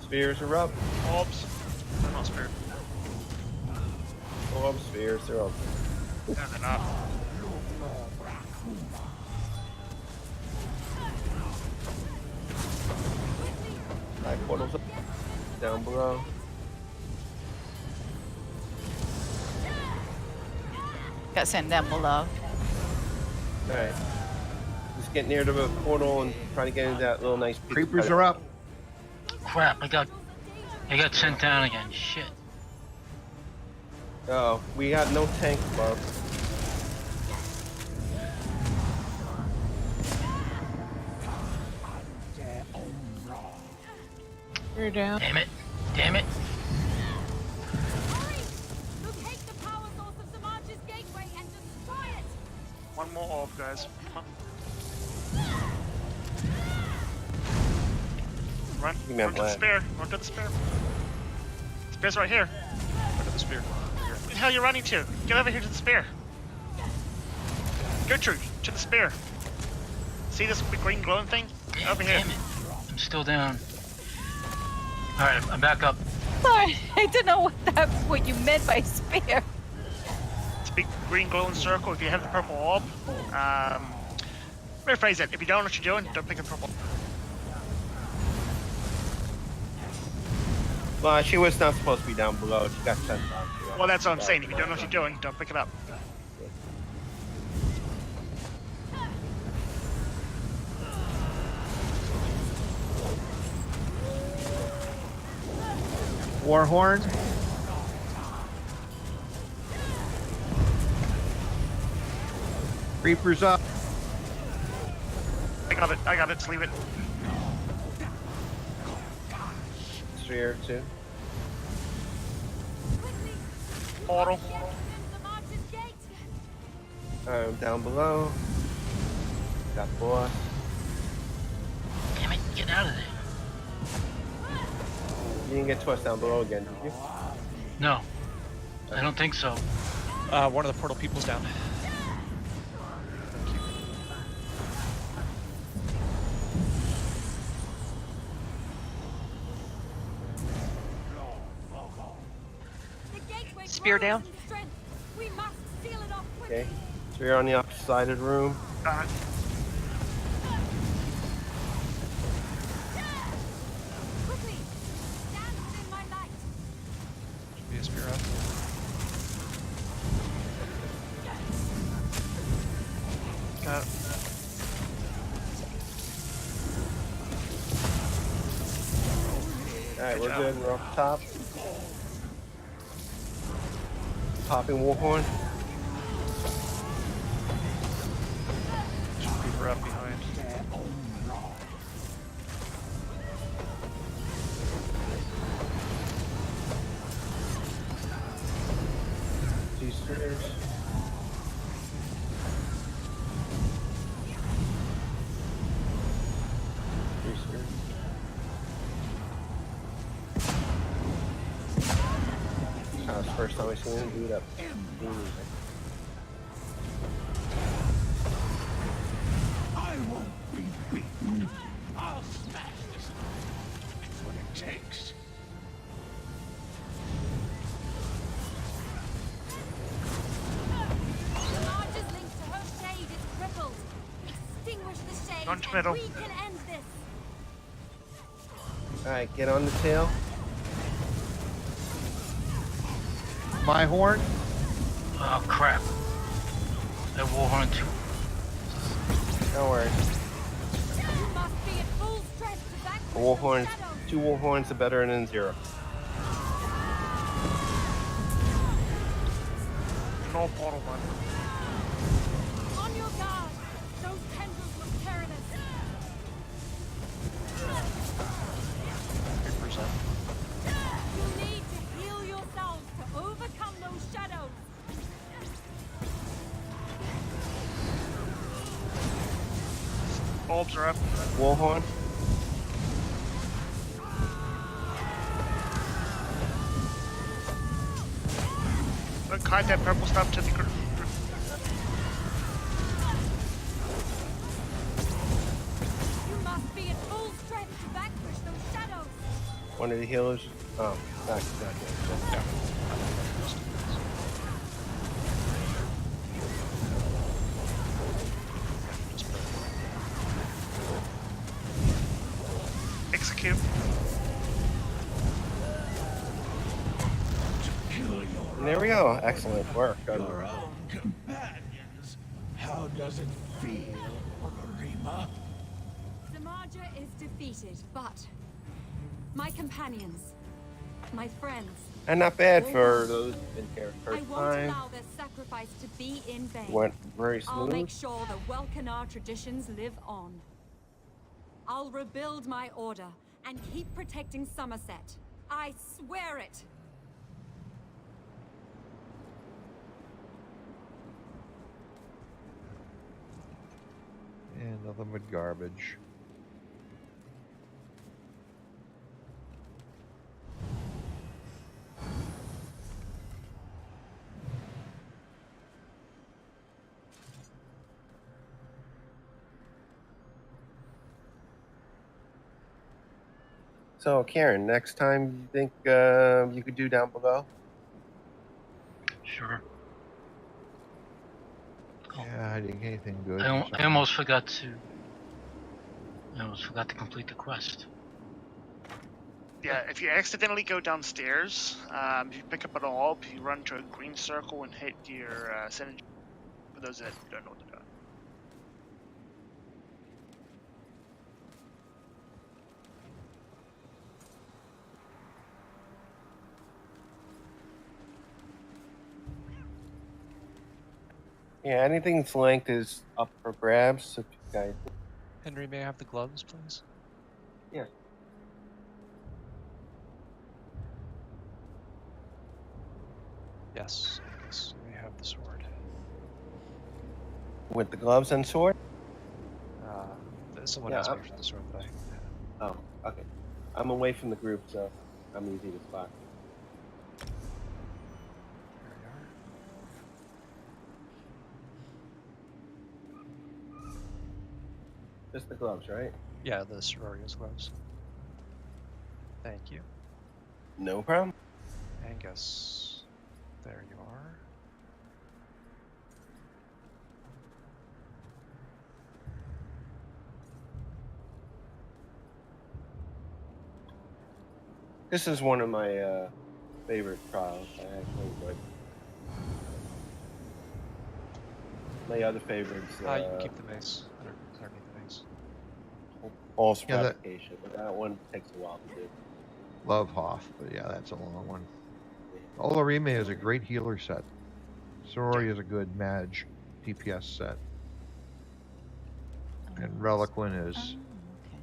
Spears are up. Orbs. They're not speared. Orbs, spears are up. No, they're not. Alright, portals up. Down below. Got sent down below. Alright. Just get near the portal and try to get into that little nice pizza Creepers cutter. are up. Crap, I got sent down again. Shit. Oh, we got no tank above. We're down. Damn it. Damn it. One more orb, guys. Come on. Run to the spear. Run to the spear. Spear's right here. Run to the spear. Where the hell are you running to? Get over here to the spear. Gertrude, to the spear. See this big green glowing thing? Over here. Damn it. I'm still down. Alright, I'm back up. Sorry, I didn't know what you meant by spear. It's a big green glowing circle. If you have the purple orb, rephrase it. If you don't know what you're doing, don't pick the purple. Well, she was not supposed to be down below. She got sent down. Well, that's what I'm saying. If you don't know what you're doing, don't pick it up. Warhorn. Creepers up. I got it. Just leave it. Sphere too. Portal. Down below. Got boss. Damn it, get out of there. You didn't get twice down below again, did you? No. I don't think so. One of the portal people's down. Spear down. Okay. Sphere on the opposite side of the room. Should be a spear up. Got it. Alright, we're good. We're off the top. Popping Warhorn. Creeper up behind. G3. Boosters. Boosters. It's the first time I've seen him do that. I won't be beaten. I'll smash this. That's what it takes. The largest link to her shade is crippled. Extinguish the shade, Launch and middle. we can end this. Alright, get on the tail. My horn. Oh crap. That Warhorn too. Don't worry. You must be at full strength to vanquish War those horns, shadows. 2 war horns are better than 0. No portal one. On your guard. Those tendrils look perilous. 3%. You need to heal yourselves to overcome those shadows. Bulbs are up. War horn. Look, hide that purple stuff to the ground. You must be at full strength to vanquish those shadows. One of the healers. Oh, back. Yeah. Execute. And there we go. Excellent work. Your own companions. How does it feel, Rima? Samaja is defeated, but my companions, my friends, And not bad for those who've been here I first won't time. allow their sacrifice to be in vain. Went very I'll smooth. make sure the Welkanar traditions live on. I'll rebuild my order and keep protecting Somerset. I swear it. And nothing but garbage. So, Karen, next time you think you could do down below? Sure. Yeah, I didn't get anything good. I almost forgot to. I almost forgot to complete the quest. Yeah, if you accidentally go downstairs, if you pick up an orb, you run to a green circle and hit your synergy. For those that don't know what they're doing. Yeah, anything flanked is up for grabs. So, guys. Henry, may I have the gloves, please? Yeah. Yes, Angus. You may have the sword. With the gloves and sword? Someone Yeah, asked me for the sword that I had. Oh, okay. I'm away from the group, so I'm easy to spot. There we are. Just the gloves, right? Yeah, the Sororia's gloves. Thank you. No problem. Angus. There you are. This is one of my favorite trials. I actually enjoyed it. My other favorites. You can keep the mace underneath the mace. False Yeah, that- replication, but that one takes a while to do. Love Hoff, but yeah, that's a long one. Olorime is a great healer set. Sorori is a good mage DPS set. And Reliquin is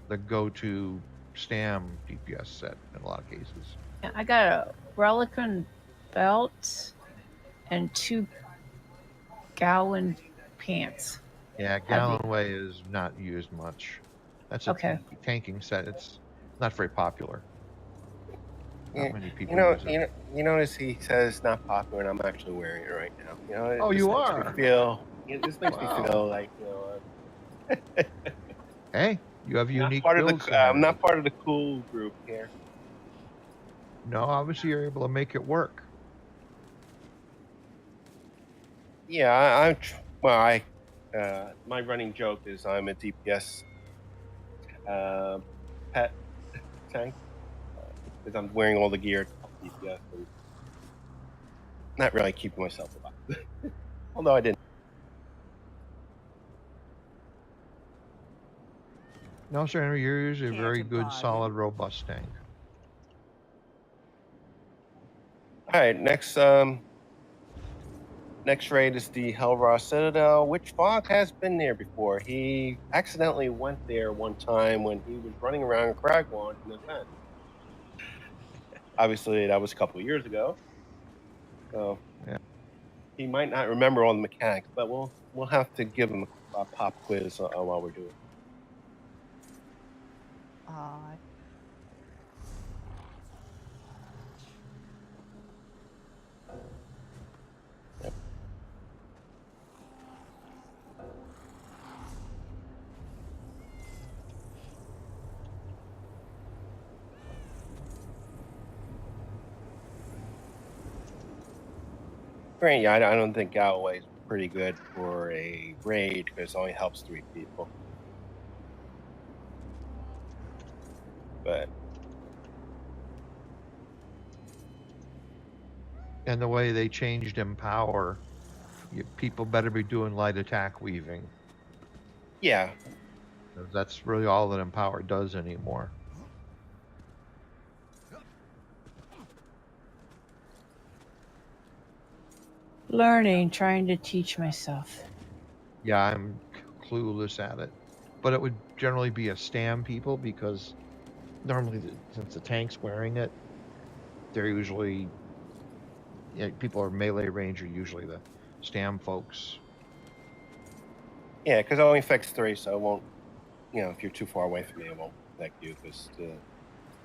the go-to Stam DPS set in a lot of cases. I got a Reliquin belt and 2 gallon pants. Yeah, gallon way is not used much. That's a Okay. tanking set. It's not very popular. Not many people You know, use it. you notice he says not popular, and I'm actually wearing it right now. You know, Oh, this you makes are? me feel. This makes me Wow. feel like Hey, you have unique part of build the. I'm not similarity. part of the cool group here. No, obviously you're able to make it work. Yeah, my running joke is I'm a DPS pet tank because I'm wearing all the gear to help DPS and not really keeping myself alive. Although I didn't. No, sir, Henry, you're usually a Care very to good, bargain? solid, robust tank. All right, next raid is the Hel Ra Citadel, which Fog has been there before. He accidentally went there one time when he was running around Cragwant in an event. Obviously, that was a couple of years ago, so yeah, he might not remember all the mechanics. But we'll have to give him a pop quiz while we're doing it. Yep. Great, yeah, I don't think Galloway's pretty good for a raid because it only helps 3 people. But and the way they changed Empower, people better be doing light attack weaving. yeah, That's really all that Empower does anymore. Learning, trying to teach myself. Yeah, I'm clueless at it. But it would generally be a stam people because normally, since the tank's wearing it, they're usually people are melee range are usually the stam folks. yeah, because it only affects 3, so it won't. You know, if you're too far away from me, it won't affect you because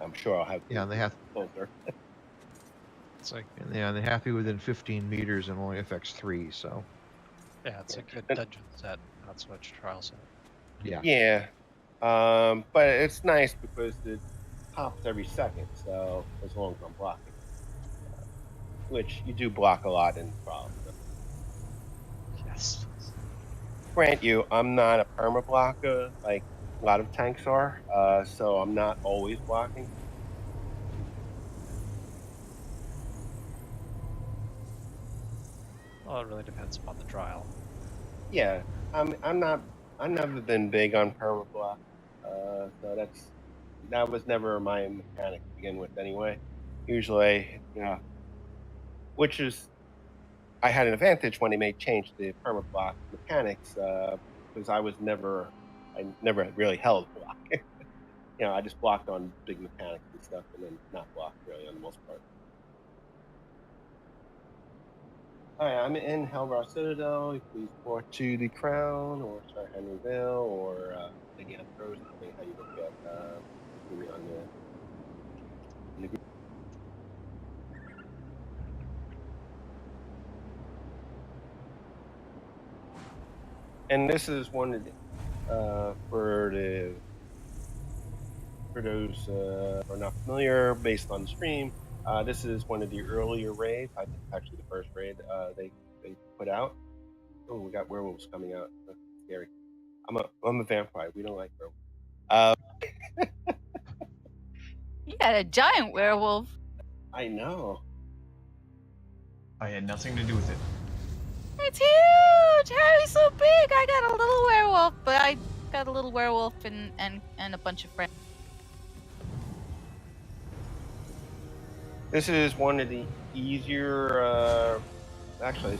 I'm sure I'll have. Yeah, and they have. Closer. It's like, And yeah, they have to be within 15 meters and only affects 3. So. yeah, it's a good dungeon set, not so much trial set. Yeah. Yeah, but it's nice because it pops every second, so as long as I'm blocking, which you do block a lot in trial. So. Yes. Grant you, I'm not a perma blocker like a lot of tanks are, so I'm not always blocking. Well, it really depends upon the trial. Yeah, I'm not. I've never been big on perma block, so that was never my mechanic to begin with anyway. Usually, which is I had an advantage when they made change to the perma block mechanics because I never really held block. I just blocked on big mechanics and stuff, and then not blocked really on the most part. All right, I'm in Hel Ra Citadel. Please report to the Crown or Sir Henry Vale or Lady Ambrose, depending how you look at me on the group. And this is one of the, for those who are not familiar, based on the stream, this is one of the earlier raids. I think actually the first raid they put out. Oh, we got werewolves coming out. That's scary. I'm a vampire. We don't like werewolves. You got a giant werewolf. I know. I had nothing to do with it. It's huge! Harry's so big! I got a little werewolf, but I got a little werewolf and a bunch of friends. This is one of the easier, actually,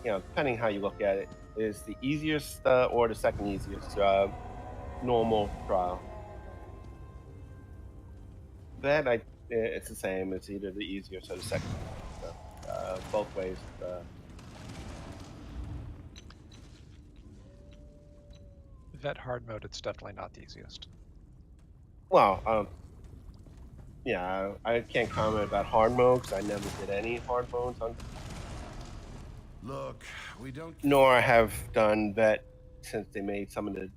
depending how you look at it, is the easiest or the second easiest normal trial. That it's the same. It's either the easiest or the second. So, both ways. Vet hard mode, it's definitely not the easiest. Well, yeah, I can't comment about hard mode because I never did any hard modes on. Look, we don't. Nor I have done vet since they made some of the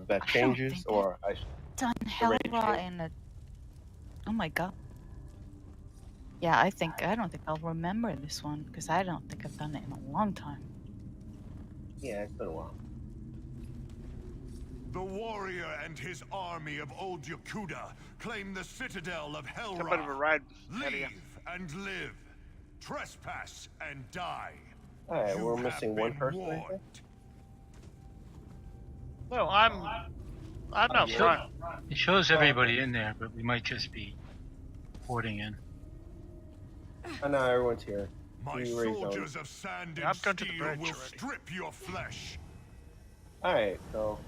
vet changes, or I done Hel Ra in a. Oh my god. Yeah, I don't think I'll remember this one because I don't think I've done it in a long time. Yeah, it's been a while. The warrior and his army of old Yakuda claim the citadel of Hel Some bit of a Ra. ride. Leave and live. Trespass and die. Alright, You we're have missing one been person, I warned. think. No, I'm not front. It shows everybody in there, but we might just be porting in. I know everyone's here. My You raised soldiers on. of sand Yeah, and I've gone to the steel bridge will already. strip your flesh. Alright, so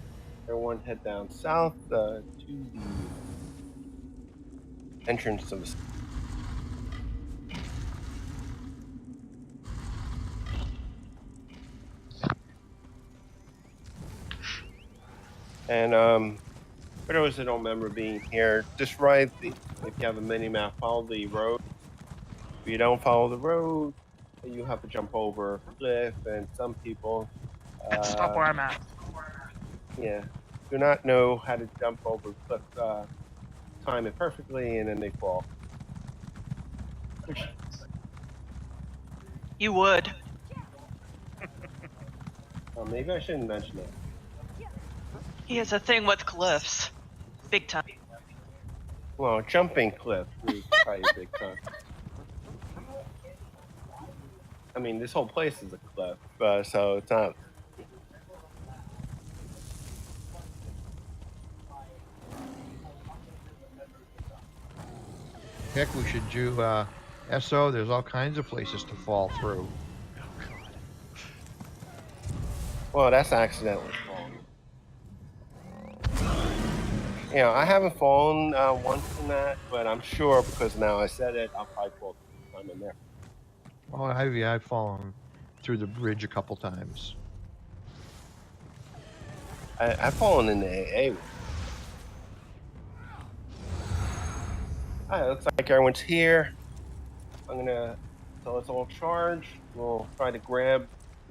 everyone head down south to the entrance of the. And for those that don't remember being here, just ride the. If you have a mini map, follow the road. If you don't follow the road, you have to jump over a cliff, and some people. Stop where I'm at. Yeah, do not know how to jump over cliff, time it perfectly, and then they fall. You would. Maybe I shouldn't mention that. He has a thing with cliffs. Big time. Well, jumping cliff is probably a big time. I mean, this whole place is a cliff, so it's not. Heck, we should do ESO. There's all kinds of places to fall through. Well, that's accidentally falling. You know, I haven't fallen once in that, but I'm sure because now I said it, I'll probably fall through time in there. Well, I've fallen through the bridge a couple times. I've fallen in the AA. Alright, looks like everyone's here. I'm gonna, so let's all charge. We'll try to grab,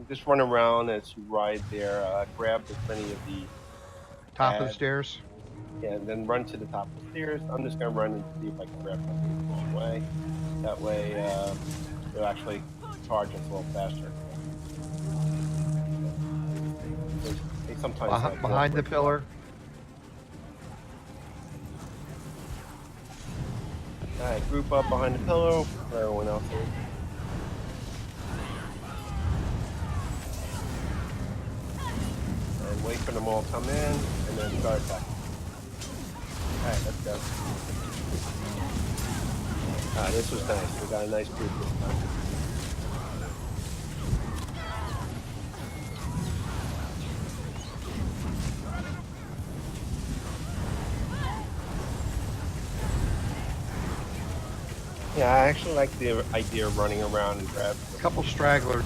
just run around as you ride there, grab as many of the Top of the stairs? Yeah, and then run to the top of the stairs. I'm just gonna run and see if I can grab something along the way. That way, they'll actually charge us a little faster. They sometimes behind the pillar. Alright, group up behind the pillow where everyone else is. And wait for them all to come in, and then start attacking. Alright, let's go. This was nice. We got a nice group this time. Yeah, I actually like the idea of running around and grab a couple stragglers.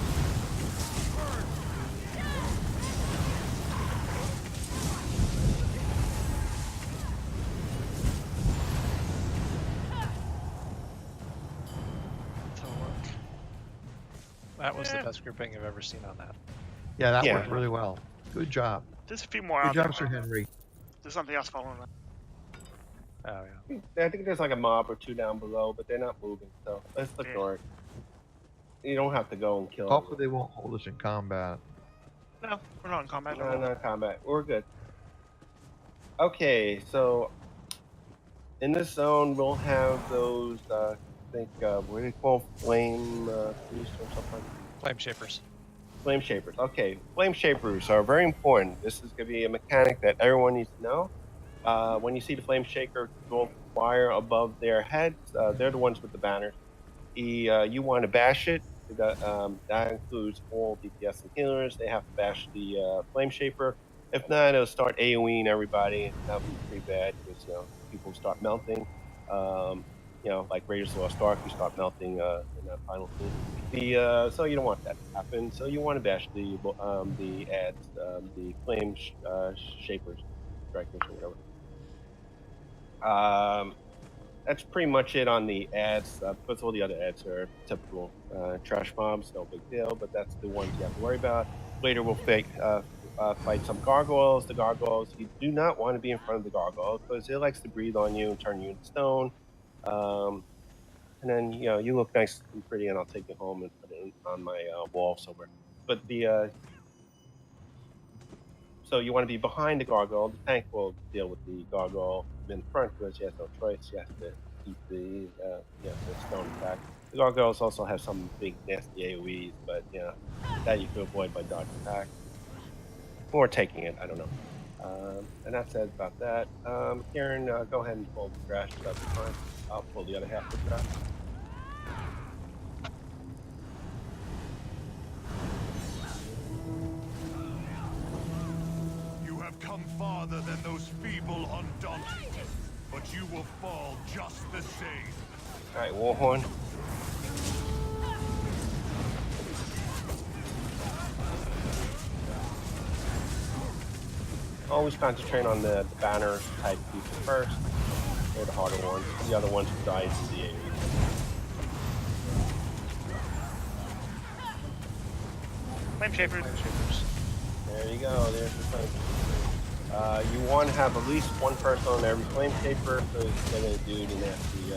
That was the best grouping I've ever seen on that. Yeah, that worked really well. Good job. There's a few more Good out job, there. Sir Henry. There's something else following that. Oh, yeah. I think there's like a mob or two down below, but they're not moving, so let's ignore it. You don't have to go and kill them. Hopefully they won't hold us in combat. No, we're not in combat. No, not in combat. We're good. Okay, so in this zone we'll have those, I think, what do they call flame priests or something? Flame shapers. Flame shapers. Okay, flame shapers are very important. This is going to be a mechanic that everyone needs to know. When you see the flame shaker go fire above their heads, they're the ones with the banners. You want to bash it. That includes all DPS and healers. They have to bash the flame shaper. If not, it'll start AoEing everybody, and that'll be pretty bad because people start melting. like Raiders of the Lost Ark, you start melting in that final scene. So you don't want that to happen. So you want to bash the ads, the flame shapers, strikers, or whatever. That's pretty much it on the ads, because all the other ads are typical trash mobs, no big deal, but that's the ones you have to worry about. Later we'll fight some gargoyles. The gargoyles, you do not want to be in front of the gargoyle because it likes to breathe on you and turn you into stone. And then, you look nice and pretty and I'll take it home and put it on my wall somewhere. But so you want to be behind the gargoyle. The tank will deal with the gargoyle in front because he has no choice. He has to keep the stone attack. The gargoyles also have some big nasty AoEs, but that you can avoid by dodge attack or taking it. I don't know. And that's it about that. Kieran, go ahead and pull the trash. That'll be fine. I'll pull the other half of the trash. Come farther than those feeble undaunted, but you will fall just the same. Alright, Warhorn. Always concentrate on the banner type people first. They're the harder ones. The other ones will die to the AoE. Flame shapers. There you go. There's the flame. You want to have at least one person on every flame shaper because they're going to do the nasty.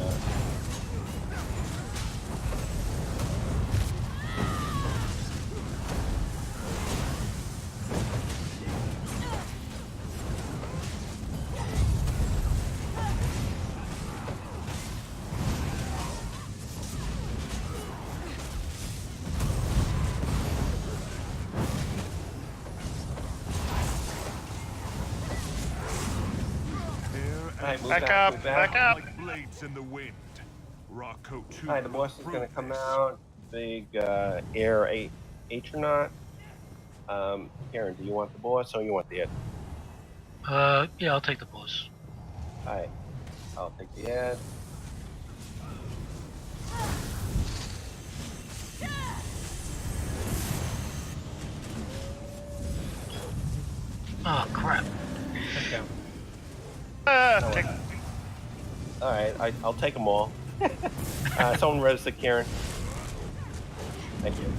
Back up. Like blades in the wind. Alright, the boss is gonna come out. Big air astronaut. Karen, do you want the boss or you want the ad? Yeah, I'll take the boss. Alright, I'll take the ad. Oh crap. Alright, I'll take them all. Someone register Karen. Thank you.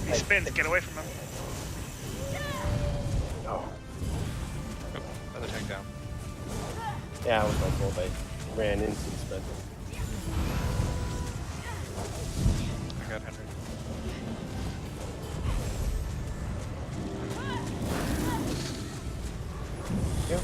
He spins, get away from him. Oh. Other tank down. Yeah, it was my fault. I ran into the spin. I got Henry. Yep.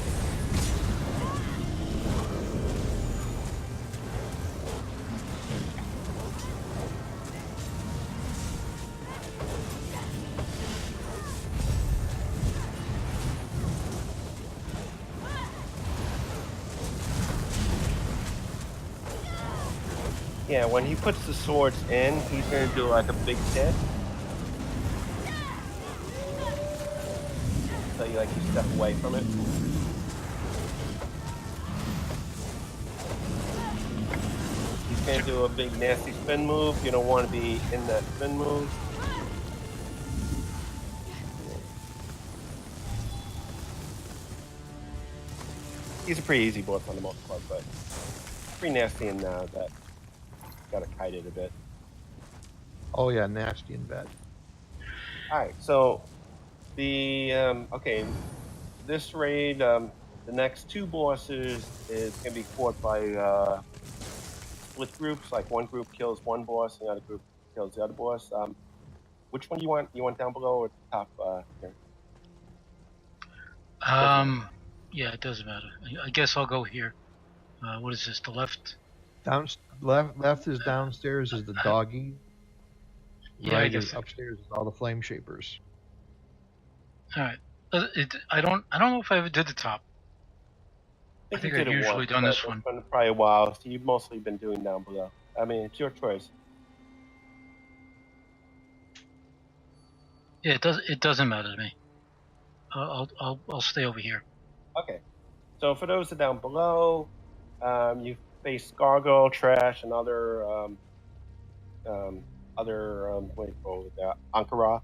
Yeah, when he puts the swords in, he's gonna do like a big hit. So you step away from it. He's gonna do a big nasty spin move. You don't want to be in that spin move. He's a pretty easy boss on the most part, but pretty nasty in that. Gotta kite it a bit. Oh yeah, nasty in bed. Alright, so this raid, the next two bosses is gonna be fought by split groups, like one group kills one boss and the other group kills the other boss. Which one do you want? You want down below or top here? Yeah, it doesn't matter. I guess I'll go here. What is this, the left? Left is downstairs is the doggy. Yeah, Right is upstairs is all the flame shapers. Alright. I don't know if I ever did the top. I think I've usually done this one. It's been probably a while, so you've mostly been doing down below. I mean, it's your choice. Yeah, it doesn't matter to me. I'll stay over here. Okay. So for those that are down below, you face gargoyle, trash, and other what do you call it? Ankara.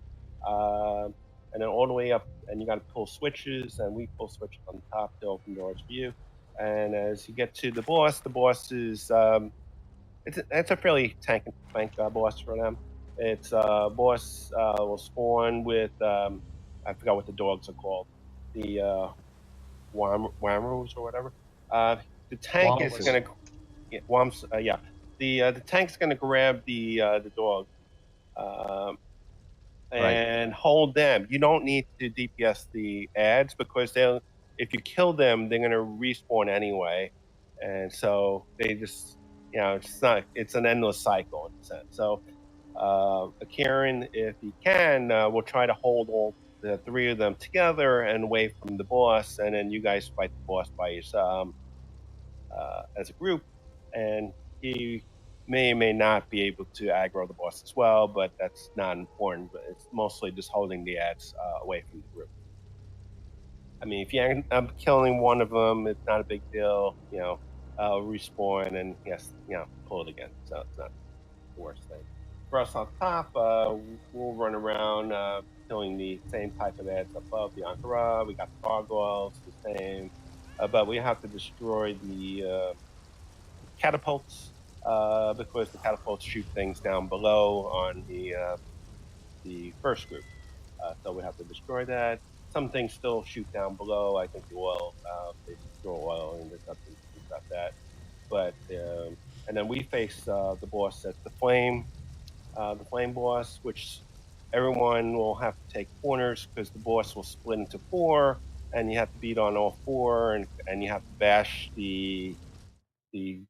And then all the way up, and you got to pull switches, and we pull switches on the top to open doors for you. And as you get to the boss is it's a fairly tank and spank boss for them. It's boss will spawn with I forgot what the dogs are called, the Whamros or whatever. The tank is Wampas. gonna Wams yeah. The tank's gonna grab the dog and hold them. You don't need to DPS the ads because if you kill them, they're gonna respawn anyway, and so they just it's an endless cycle in a sense. So Kieran, if he can, will try to hold all the three of them together and away from the boss, and then you guys fight the boss by yourself as a group, and he may or may not be able to aggro the boss as well, but that's not important. But it's mostly just holding the ads away from the group. I mean, if you end up killing one of them, it's not a big deal. Respawn and pull it again. So it's not the worst thing. For us on top, we'll run around killing the same type of ads above the Ankara. We got the gargoyles, the same, but we have to destroy the catapults because the catapults shoot things down below on the first group. So we have to destroy that. Some things still shoot down below. I think the oil, they throw oil and there's nothing about that. But and then we face the boss at the flame boss, which everyone will have to take corners because the boss will split into four, and you have to beat on all four, and you have to bash the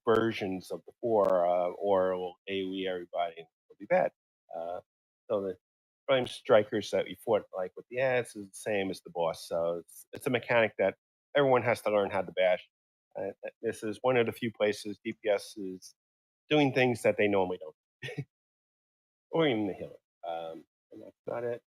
versions of the four, or it will AoE everybody and it'll be bad. So the flame strikers that we fought like with the ads is the same as the boss. So it's a mechanic that everyone has to learn how to bash. This is one of the few places DPS is doing things that they normally don't, or even the healer. And that's about it.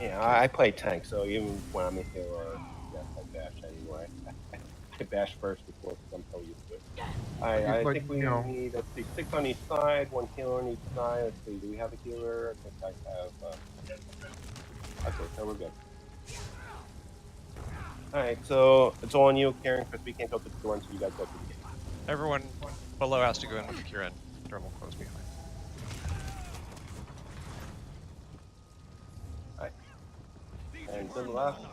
Yeah, I play tank, so even when I'm a healer, I bash anyway. I bash first before I'm so used to it. I think we need, let's see, 6 on each side, 1 healer on each side. Let's see, do we have a healer? I think I have. Okay, so we're good. Alright, so it's all on you, Karen, because we can't go to the door until you guys go to the gate. Everyone below has to go in with the Kieran. Door will close behind. Alright. And to the left.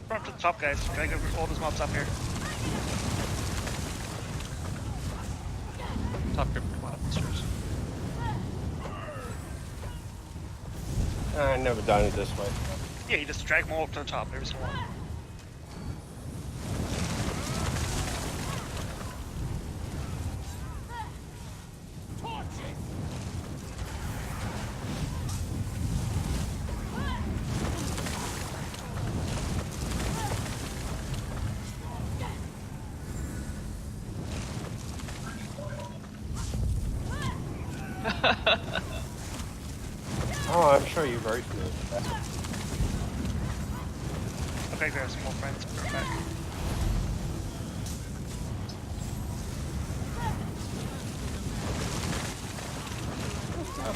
Run to the top, guys. Try to get all those mobs up here. Top group, come on up the stairs. I've never done it this way. Yeah, you just drag them all up to the top every single one. Oh, I'm sure you're very familiar with that. Okay, grab some more friends. Put them back.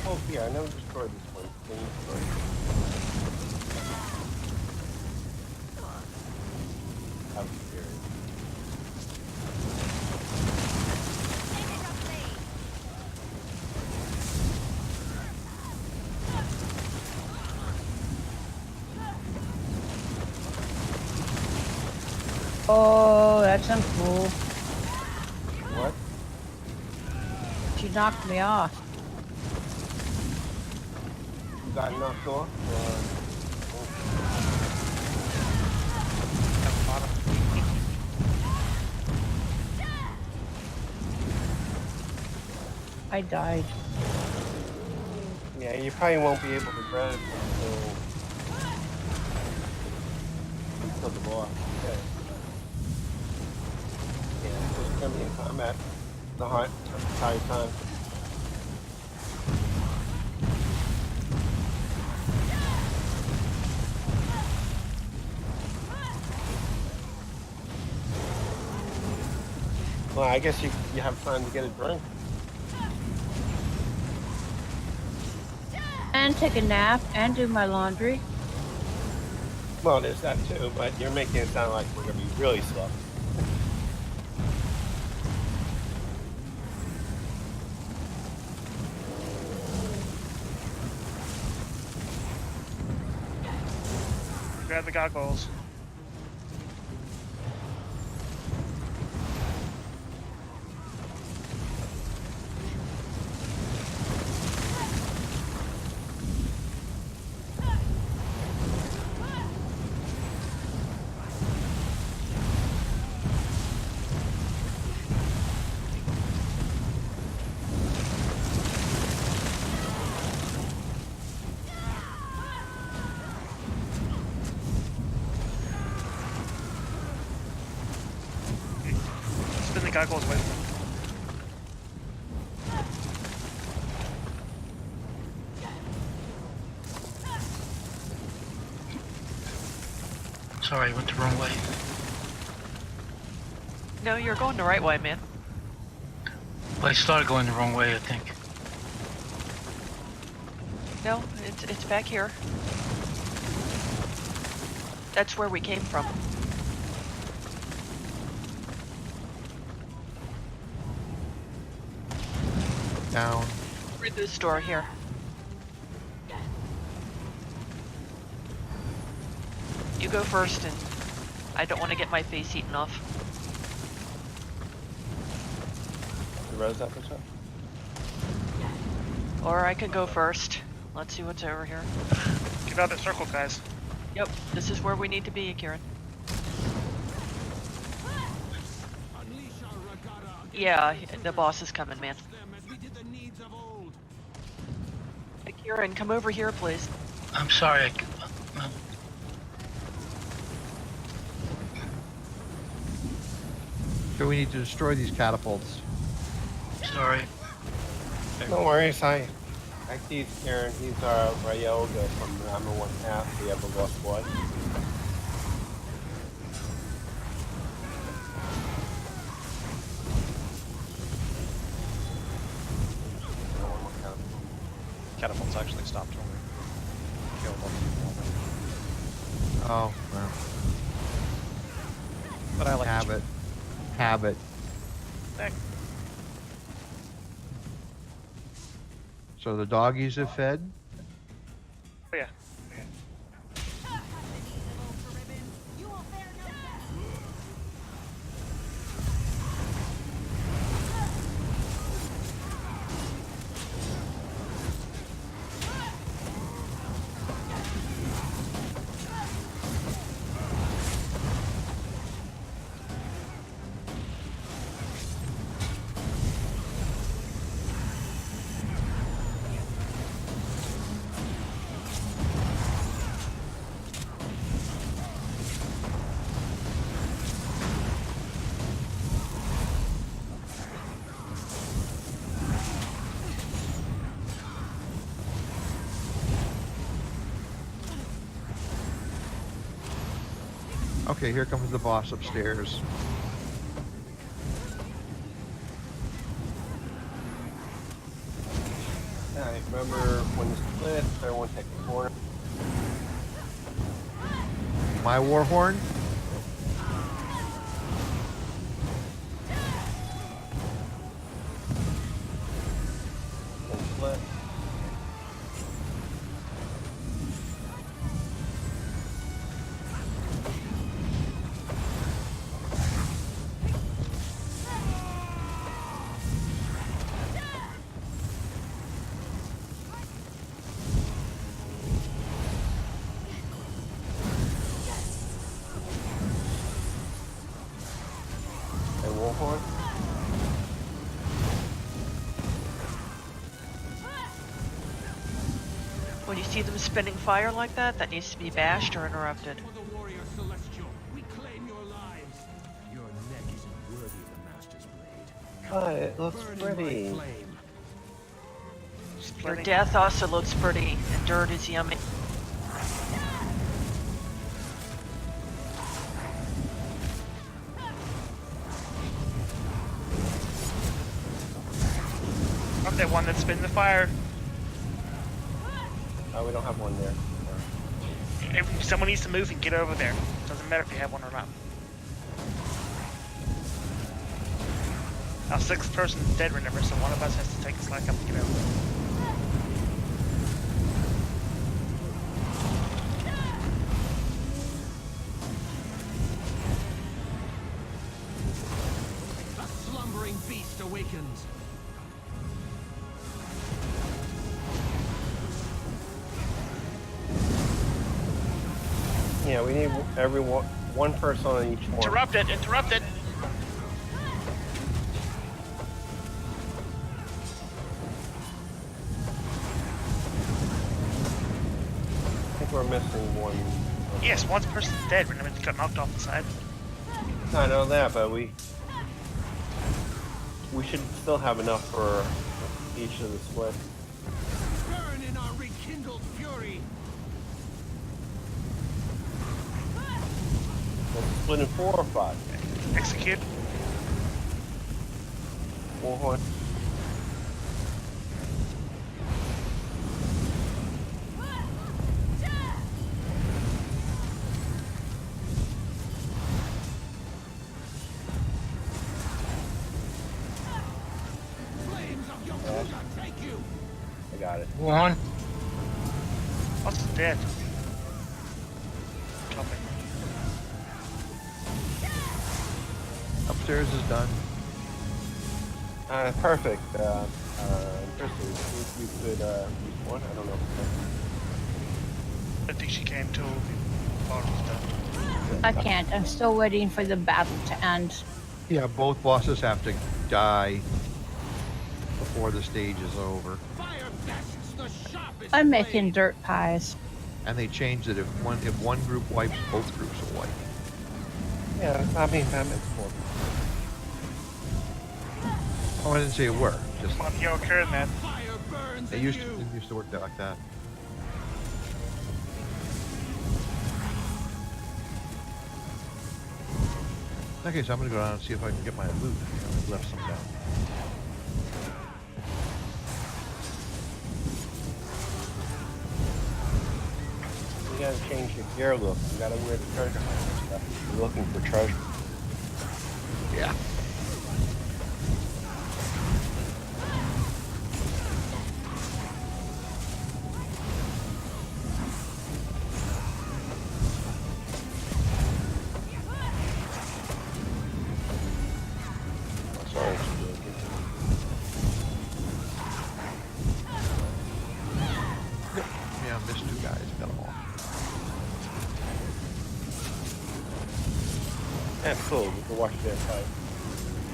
Oh, yeah, I never destroyed this one. Can you destroy it? I'm serious. Oh, that's uncool. What? She knocked me off. You got knocked off? I died. Yeah, you probably won't be able to grab it until the boss. Okay. Yeah, it's gonna be in combat the entire time. Well, I guess you have time to get a drink. And take a nap and do my laundry. Well, there's that too, but you're making it sound like we're gonna be really slow. Grab the goggles. Spin the goggles away from them. Sorry, I went the wrong way. No, you're going the right way, man. Well, I started going the wrong way, I think. No, it's back here. That's where we came from. Down. Through this door here. You go first, and I don't want to get my face eaten off. The rose episode? Or I can go first. Let's see what's over here. Get out of that circle, guys. Yep, this is where we need to be, Kieran. Yeah, the boss is coming, man. Hey, Kieran, come over here, please. I'm sorry. So we need to destroy these catapults. Sorry. No worries, I tease Karen. He's our Ryoga from Number 1/2. We have a lost boy. Catapults actually stopped when we killed them. Oh, well. But I like habit. Habit. Back. So the doggies have fed? Oh, yeah. Okay, here comes the boss upstairs. Alright, remember when you split, everyone take a corner. My war horn? And split. see them spinning fire like that, that needs to be bashed or interrupted. For the warrior celestial, we claim your lives. Your neck isn't worthy of the master's blade. Oh, it looks Burn in pretty. my flame. Your death also looks pretty, and dirt is yummy. I'm that one that spins the fire. Oh, we don't have one there. If someone needs to move and get over there. Doesn't matter if you have one or not. Our sixth person's dead, remember, so one of us has to take a slack up and get over there. The slumbering beast awakens. Yeah, we need one person on each one. Interrupt it! Interrupt it! I think we're missing one. Yes, one person's dead. Remember, they got knocked off the side. I know that, but we should still have enough for each of the splits. Burn in our rekindled fury. Let's split in 4 or 5. Execute. 4 horse. Flames of Yokuga take you. I got it. One. What's dead? Topic. Upstairs is done. Perfect. Crystal, you could use one. I don't know. I think she came to bottom stuff. I can't. I'm still waiting for the battle to end. Yeah, both bosses have to die before the stage is over. Fire bashes the sharpest I'm making blade. dirt pies. And they changed it. If one group wipes, both groups will wipe. Yeah, I mean, that makes more. Oh, I didn't say it were. Just Come on, yo, occurred, man. Fire burns it in used you. to work like that. Okay, so I'm gonna go down and see if I can get my loot. I left some down. You gotta change your gear look. You gotta wear the treasure hunter stuff. You're looking for treasure. Yeah. Sorry. Yeah, I missed 2 guys. Got them all. That's cool. We can watch their fight.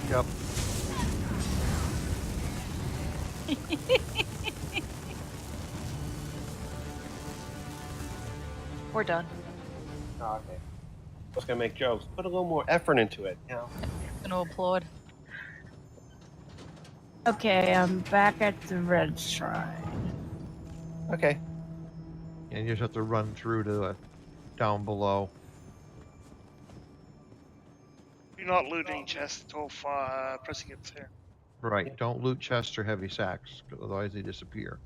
Yep. We're done. Oh, okay. I was gonna make jokes. Put a little more effort into it, you know. Gonna applaud. Okay, I'm back at the red shrine. Okay. And you just have to run through to down below. You're not looting chests until Pressy gets here. Right. Don't loot chests or heavy sacks, 'cause otherwise they disappear.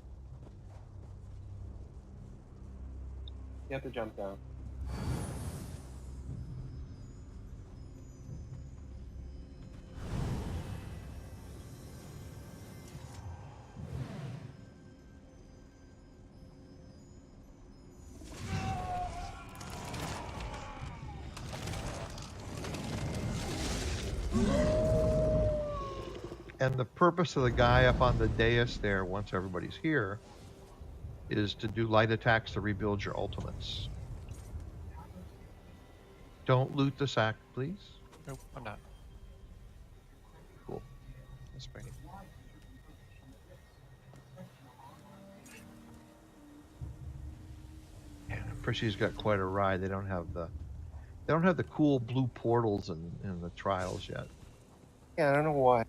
You have to jump down. And the purpose of the guy up on the dais there, once everybody's here, is to do light attacks to rebuild your ultimates. Don't loot the sack, please. Nope, I'm not. Cool. That's pretty. Prissy's got quite a ride. They don't have the cool blue portals in the trials yet. Yeah, I don't know why.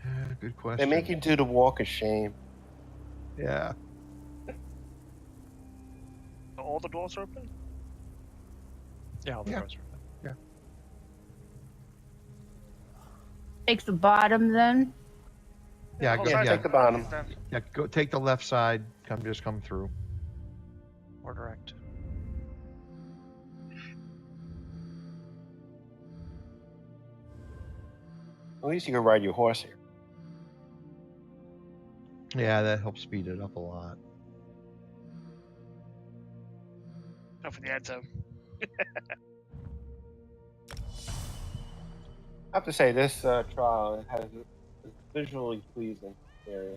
Yeah, good question. They make you do the walk of shame. Yeah. All the doors are open? Yeah, all the Yeah. doors are open. Yeah. Take the bottom then. Yeah, I'll go, try yeah, to take the bottom. then. yeah. Go take the left side. Just come through. Or direct. At least you can ride your horse here. Yeah, that helps speed it up a lot. Not for the ESO. I have to say, this trial has a visually pleasing area.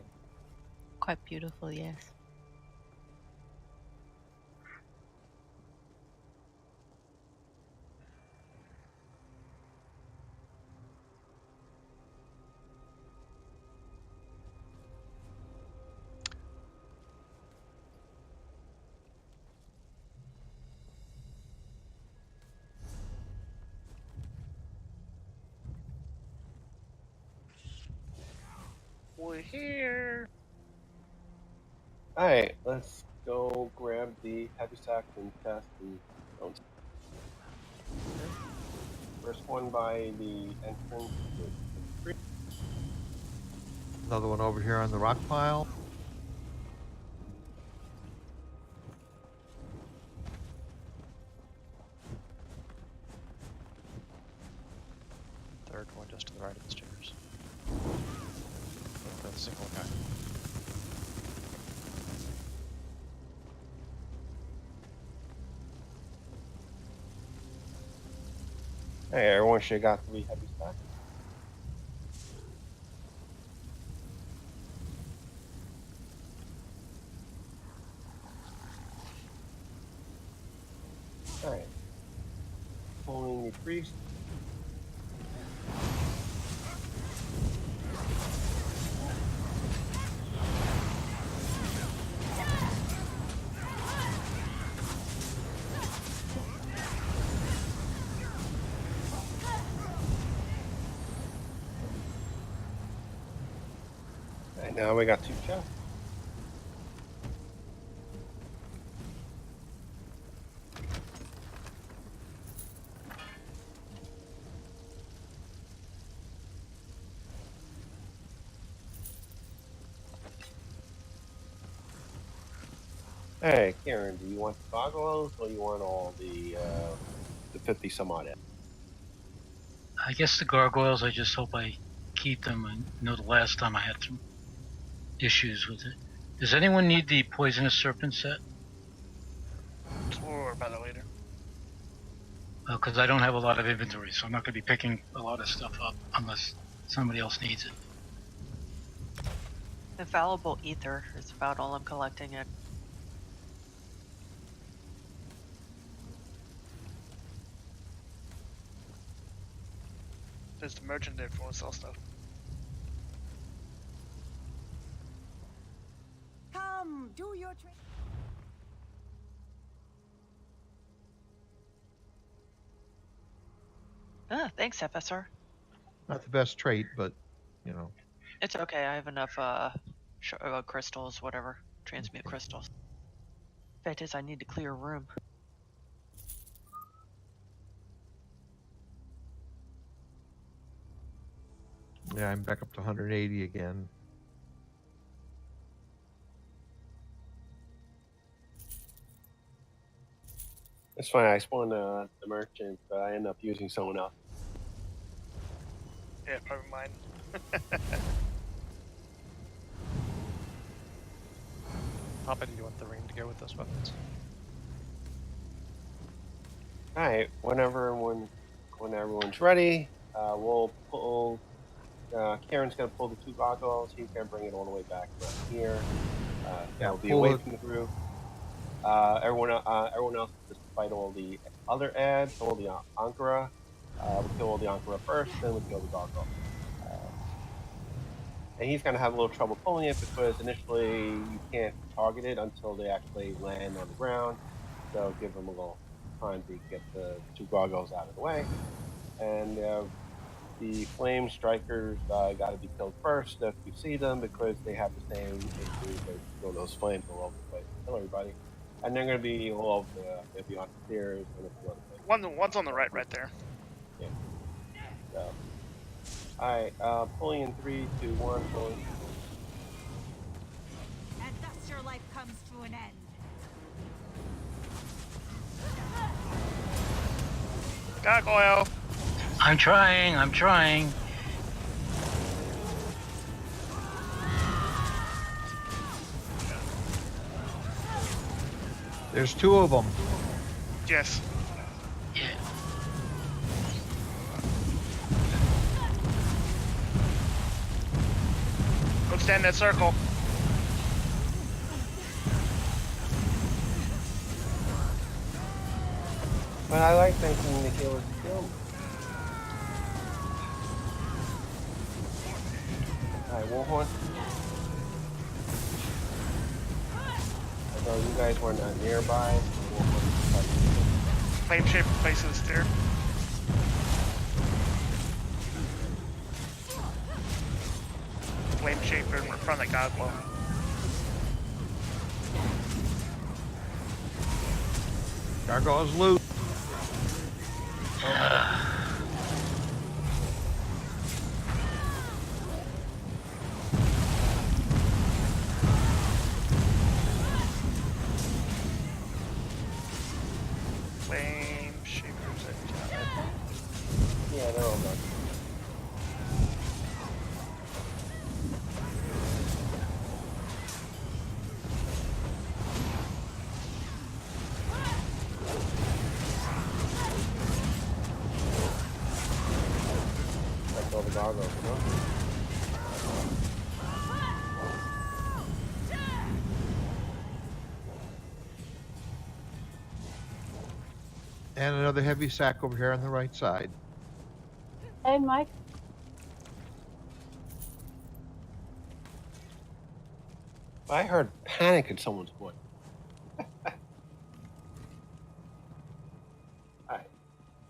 Quite beautiful, yes. We're here. Alright, let's go grab the heavy sack and test and don't. First one by the entrance. Another one over here on the rock pile. Third one just to the right of the stairs. With the single guy. Hey, everyone should have got 3 heavy stacks. Alright. Pulling the priest. Alright, now we got 2 chests. Hey, Karen, do you want the goggles or you want all the 50 some odd? I guess the gargoyles, I just hope I keep them. I know the last time I had some issues with it. Does anyone need the poisonous serpent set? We'll worry about it later. Because I don't have a lot of inventory, so I'm not going to be picking a lot of stuff up unless somebody else needs it. Infallible ether is about all I'm collecting it. There's the merchant there for sell stuff. Come, do your trick. Ah, thanks, FSR. Not the best trait, but you know. It's okay. I have enough crystals, whatever. Transmute crystals. Fact is, I need to clear a room. Yeah, I'm back up to 180 again. It's fine. I spawned the merchant, but I ended up using someone else. Yeah, probably mine. Papa, do you want the ring to go with those weapons? Alright, whenever everyone's ready, we'll pull. Karen's gonna pull the 2 goggles. He's gonna bring it all the way back right here. That'll be away from the group. Everyone else just fight all the other ads, all the Ankara. We'll kill all the Ankara first, then we'll kill the goggles. And he's going to have a little trouble pulling it because initially you can't target it until they actually land on the ground. So give them a little time to get the 2 gargoyles out of the way. And the flame strikers got to be killed first if you see them because they have the same issues. They throw those flames all over the place, kill everybody. And they're going to be all over they'll be on the stairs and a few other places. One's on the right there. Yeah. So, all right, pulling in 3, 2, 1, pulling. And thus your life comes to an end. Gargoyle. I'm trying. There's 2 of them. Yes. Yeah. Go stand in that circle. But I like thinking the healers kill me. Alright, Warhorn. Although you guys were not nearby, Flame shaper faces the stair. Flame shaper in front of the gargoyle. Gargoyle's loot. Flame shapers at job. yeah, they're all done. That's all the gargoyles, huh? And another heavy sack over here on the right side. Hey, Mike. I heard panic in someone's voice. Alright.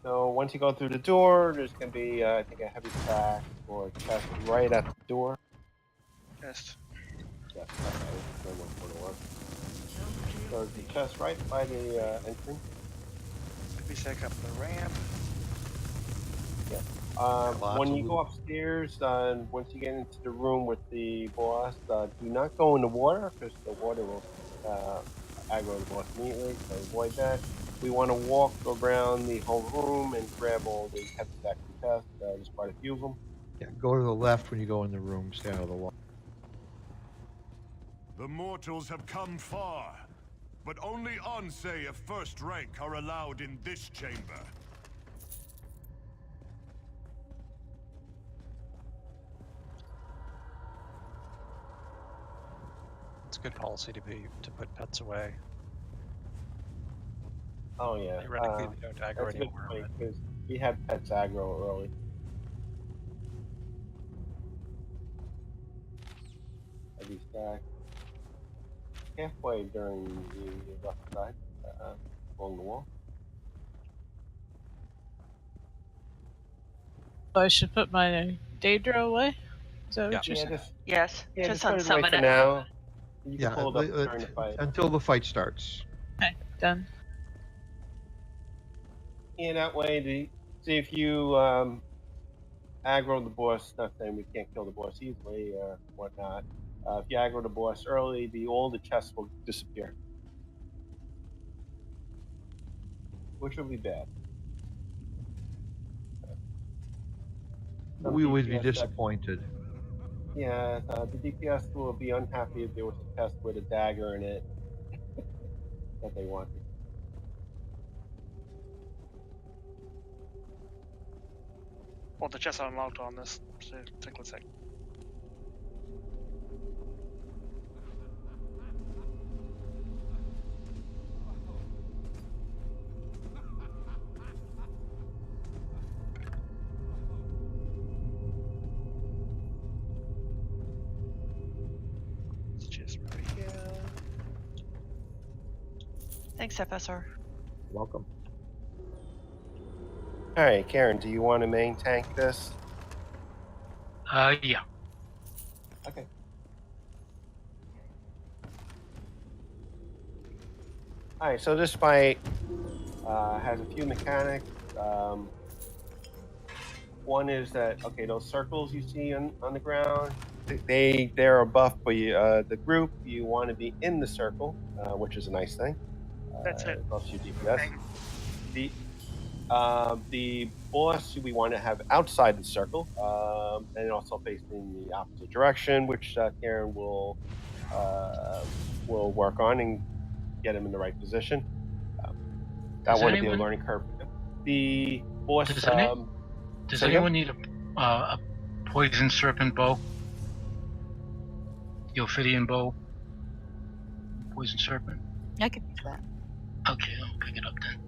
So once you go through the door, there's going to be, I think, a heavy sack or chest right at the door. Chest. Yeah, that's right. So the chest right by the entrance. Could be sack up the ramp. Yeah. Lots When of you loot. go upstairs, once you get into the room with the boss, do not go in the water because the water will aggro the boss immediately. So avoid that. We want to walk around the whole room and grab all the heavy stacks of chests. There's quite a few of them. Yeah, go to the left when you go in the room. Stay out of the water. The mortals have come far, but only Ansei of first rank are allowed in this chamber. It's good policy to put pets away. Oh yeah. Theoretically, they don't aggro That's a good anymore. point But because we had pets aggro early. Heavy stack. Halfway during the left side, along the wall. So I should put my Daedra away? Is that what you're saying? Yes, Yeah, just just put it away unsummon for it. now. You Yeah, can pull it up during the fight. until the fight starts. Okay, done. Yeah, that way, see if you aggro the boss. Not saying we can't kill the boss easily or whatnot. If you aggro the boss early, all the chests will disappear, which will be bad. Some We would be DPS disappointed. Yeah, the DPS will be unhappy if there was a chest with a dagger in it that they wanted. Well, the chests are unlocked on this particular second. Thanks, FSR. Welcome. All right, Karen, do you want to main tank this? Yeah. Okay. All right, so this fight has a few mechanics. One is that, okay, those circles you see on the ground, they're a buff for you, the group. You want to be in the circle, which is a nice thing. That's it. Buffs your DPS. Thank you. The boss we want to have outside the circle, and also facing the opposite direction, which Karen will work on and get him in the right position. That Does wouldn't be a anyone- learning curve. The boss. Does say anyone again? need a poison serpent bow? The Ophidian bow? Poison serpent? I could use that. Okay, I'll pick it up then.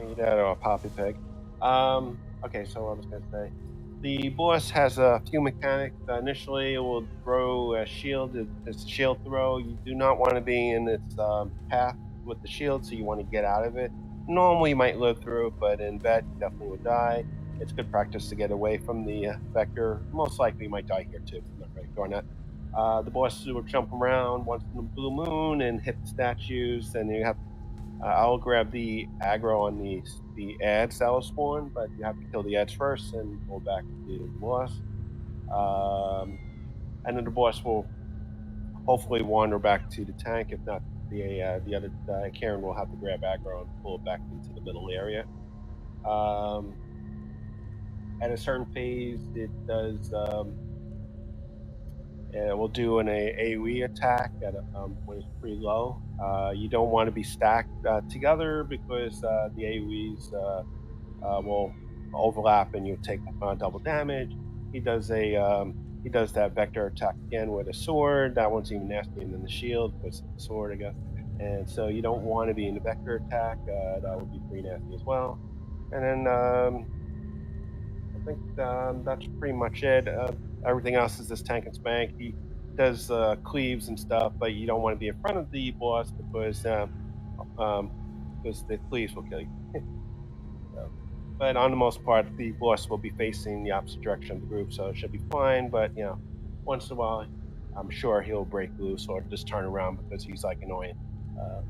Need that or a poppy pig. Okay, so what I was going to say. The boss has a few mechanics. Initially, it will throw a shield. It's a shield throw. You do not want to be in its path with the shield, so you want to get out of it. Normally, you might live through it, but in vet, you definitely would die. It's good practice to get away from the vector. Most likely, you might die here too. I'm not really sure on that. The boss will jump around once in the blue moon and hit the statues, and you have. I'll grab the aggro on the ads that will spawn, but you have to kill the ads first and go back to the boss. And then the boss will hopefully wander back to the tank. If not, the other Karen will have to grab aggro and pull it back into the middle area. At a certain phase, it does. We'll do an AoE attack at when it's pretty low. You don't want to be stacked together because the AoEs will overlap and you'll take double damage. He does that vector attack again with a sword. That one's even nastier than the shield because it's a sword, I guess. And so you don't want to be in the vector attack. That would be pretty nasty as well. And then I think that's pretty much it. Everything else is this tank and spank. He does cleaves and stuff, but you don't want to be in front of the boss because the cleaves will kill you. So, but on the most part, the boss will be facing the opposite direction of the group, so it should be fine. But once in a while, I'm sure he'll break loose or just turn around because he's like annoying,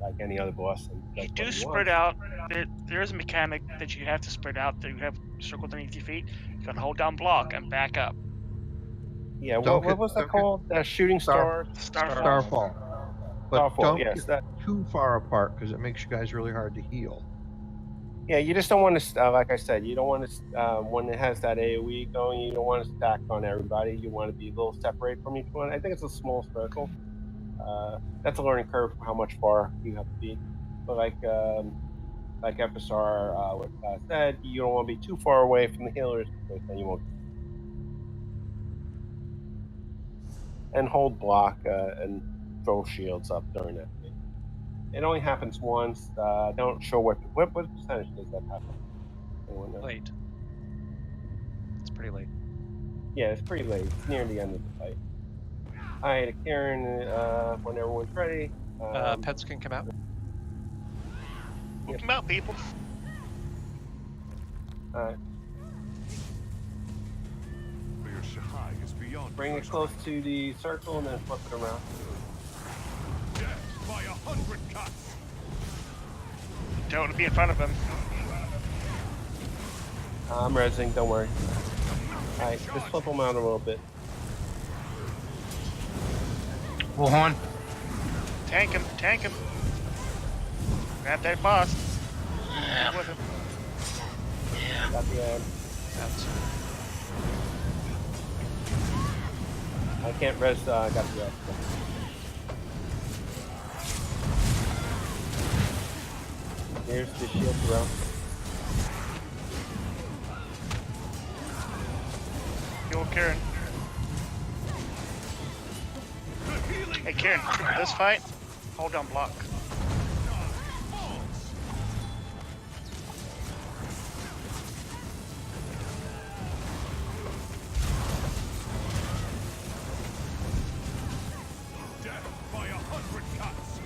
like any other boss. And You do spread out. There is a mechanic that you have to spread out. That you have circled underneath your feet. You can hold down block and back up. Yeah, what was that called? Shooting star? Starfall. But Starfall, don't yes, get too far apart because it makes you guys really hard to heal. Yeah, you just don't want to, like I said, you don't want to, when it has that AoE going, you don't want to stack on everybody. You want to be a little separate from each one. I think it's a small circle. That's a learning curve for how much far you have to be. But like FSR said, you don't want to be too far away from the healers because then you won't. And hold block and throw shields up during that phase. It only happens once. Don't show what percentage does that happen? Anyone know? Late. It's pretty late. Yeah, it's pretty late. It's near the end of the fight. All right, Karen, when everyone's ready. Pets can come out. Move them out, people. All right. Bring it close to the circle and then flip it around. Death by 100 cuts. Don't want to be in front of him. I'm resing, don't worry. Alright, just flip them out a little bit. Bullhorn. Tank him, tank him. Grab that boss. Yeah. With him. Yeah. Got the ad. I can't res, got the ad. Here's the shield throw. Yo, Karen. Hey, Karen, this fight, hold down block. Death by 100 cuts.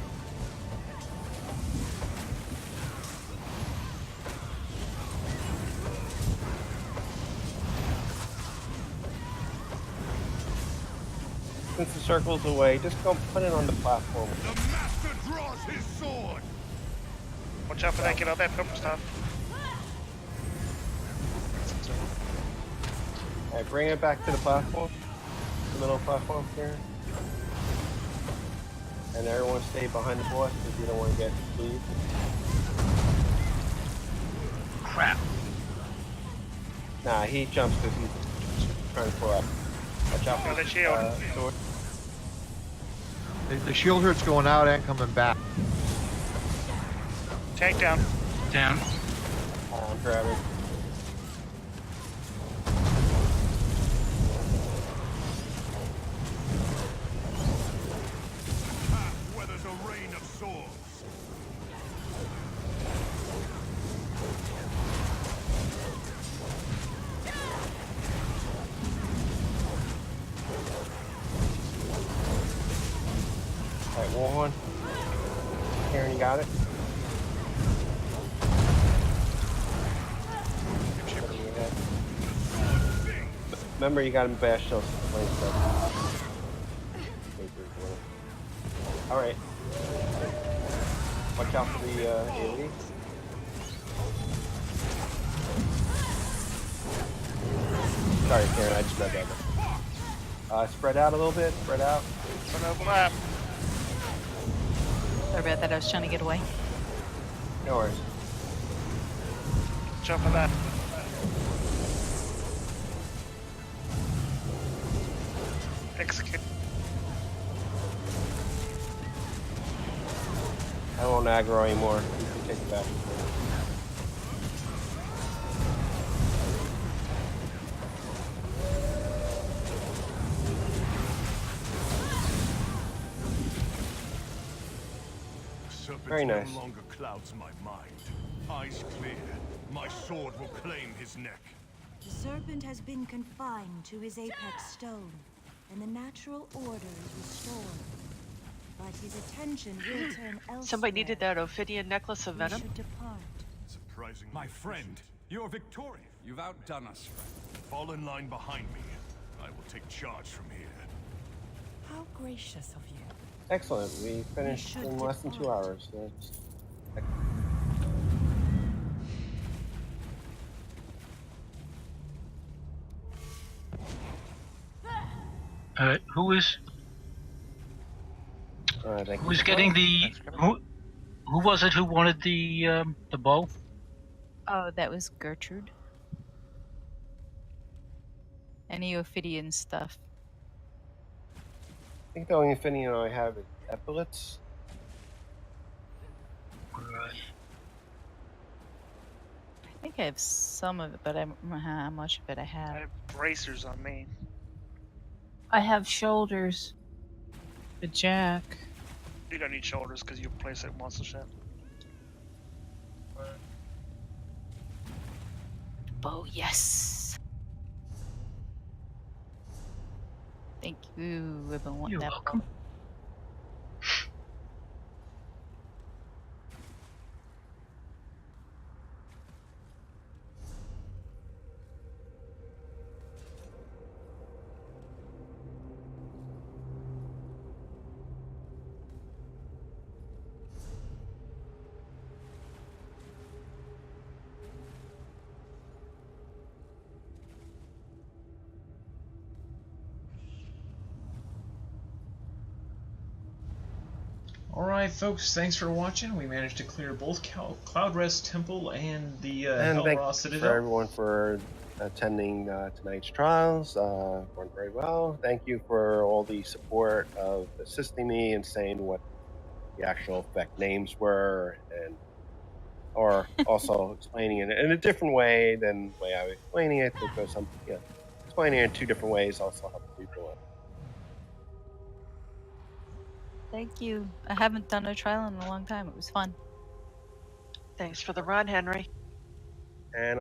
since the circle's away, just go put it on the platform. The master draws his sword. Watch out for that, get all that purple stuff. Alright, bring it back to the platform. The middle platform here. And everyone stay behind the boss because you don't want to get bleed. Crap. Nah, he jumps because he's trying to pull up. Watch out for the shield. Sword. The shield hurt's going out and coming back. Tank down. Down. I'm grabbing. Where there's a rain of swords. Alright, Warhorn. Karen, you got it? Remember, you got him bash those flame stuff. Alright. Watch out for the AoE. Sorry, Karen, I just read that. Spread out a little bit, spread out. Don't overlap. Sorry about that, I was trying to get away. No worries. Watch out for that. Execute. I won't aggro anymore. You can take it back. Very nice. No longer clouds my mind. Eyes clear. My sword will claim his neck. The serpent has been confined to his apex stone, and the natural order is restored. But his attention will turn elsewhere. Somebody needed that Ophidian necklace of We venom. should depart. Surprising. My friend, you're victorious. You've outdone us, friend. Fall in line behind me. I will take charge from here. How gracious of you. Excellent. We finished in less than 2 hours. Who is thank who's you. getting the who was it who wanted the bow? Oh, that was Gertrude. Any Ophidian stuff? I think the only thing I have is epaulets. Right. I think I have some of it, but I don't know how much of it I I have. have bracers on me. I have shoulders. The jack. You don't need shoulders because you place it monster shit. Oh, yes. Thank you. I've been wanting You're that. welcome. Alright, folks, thanks for watching. We managed to clear both Cloudrest Temple and the And Hel thank Ra you Citadel. for everyone for attending tonight's trials. Went very well. Thank you for all the support of assisting me and saying what the actual effect names were, and or also explaining it in a different way than the way I was explaining it, because I'm explaining it in 2 different ways also helps people. Thank you. I haven't done a trial in a long time. It was fun. Thanks for the run, Henry. And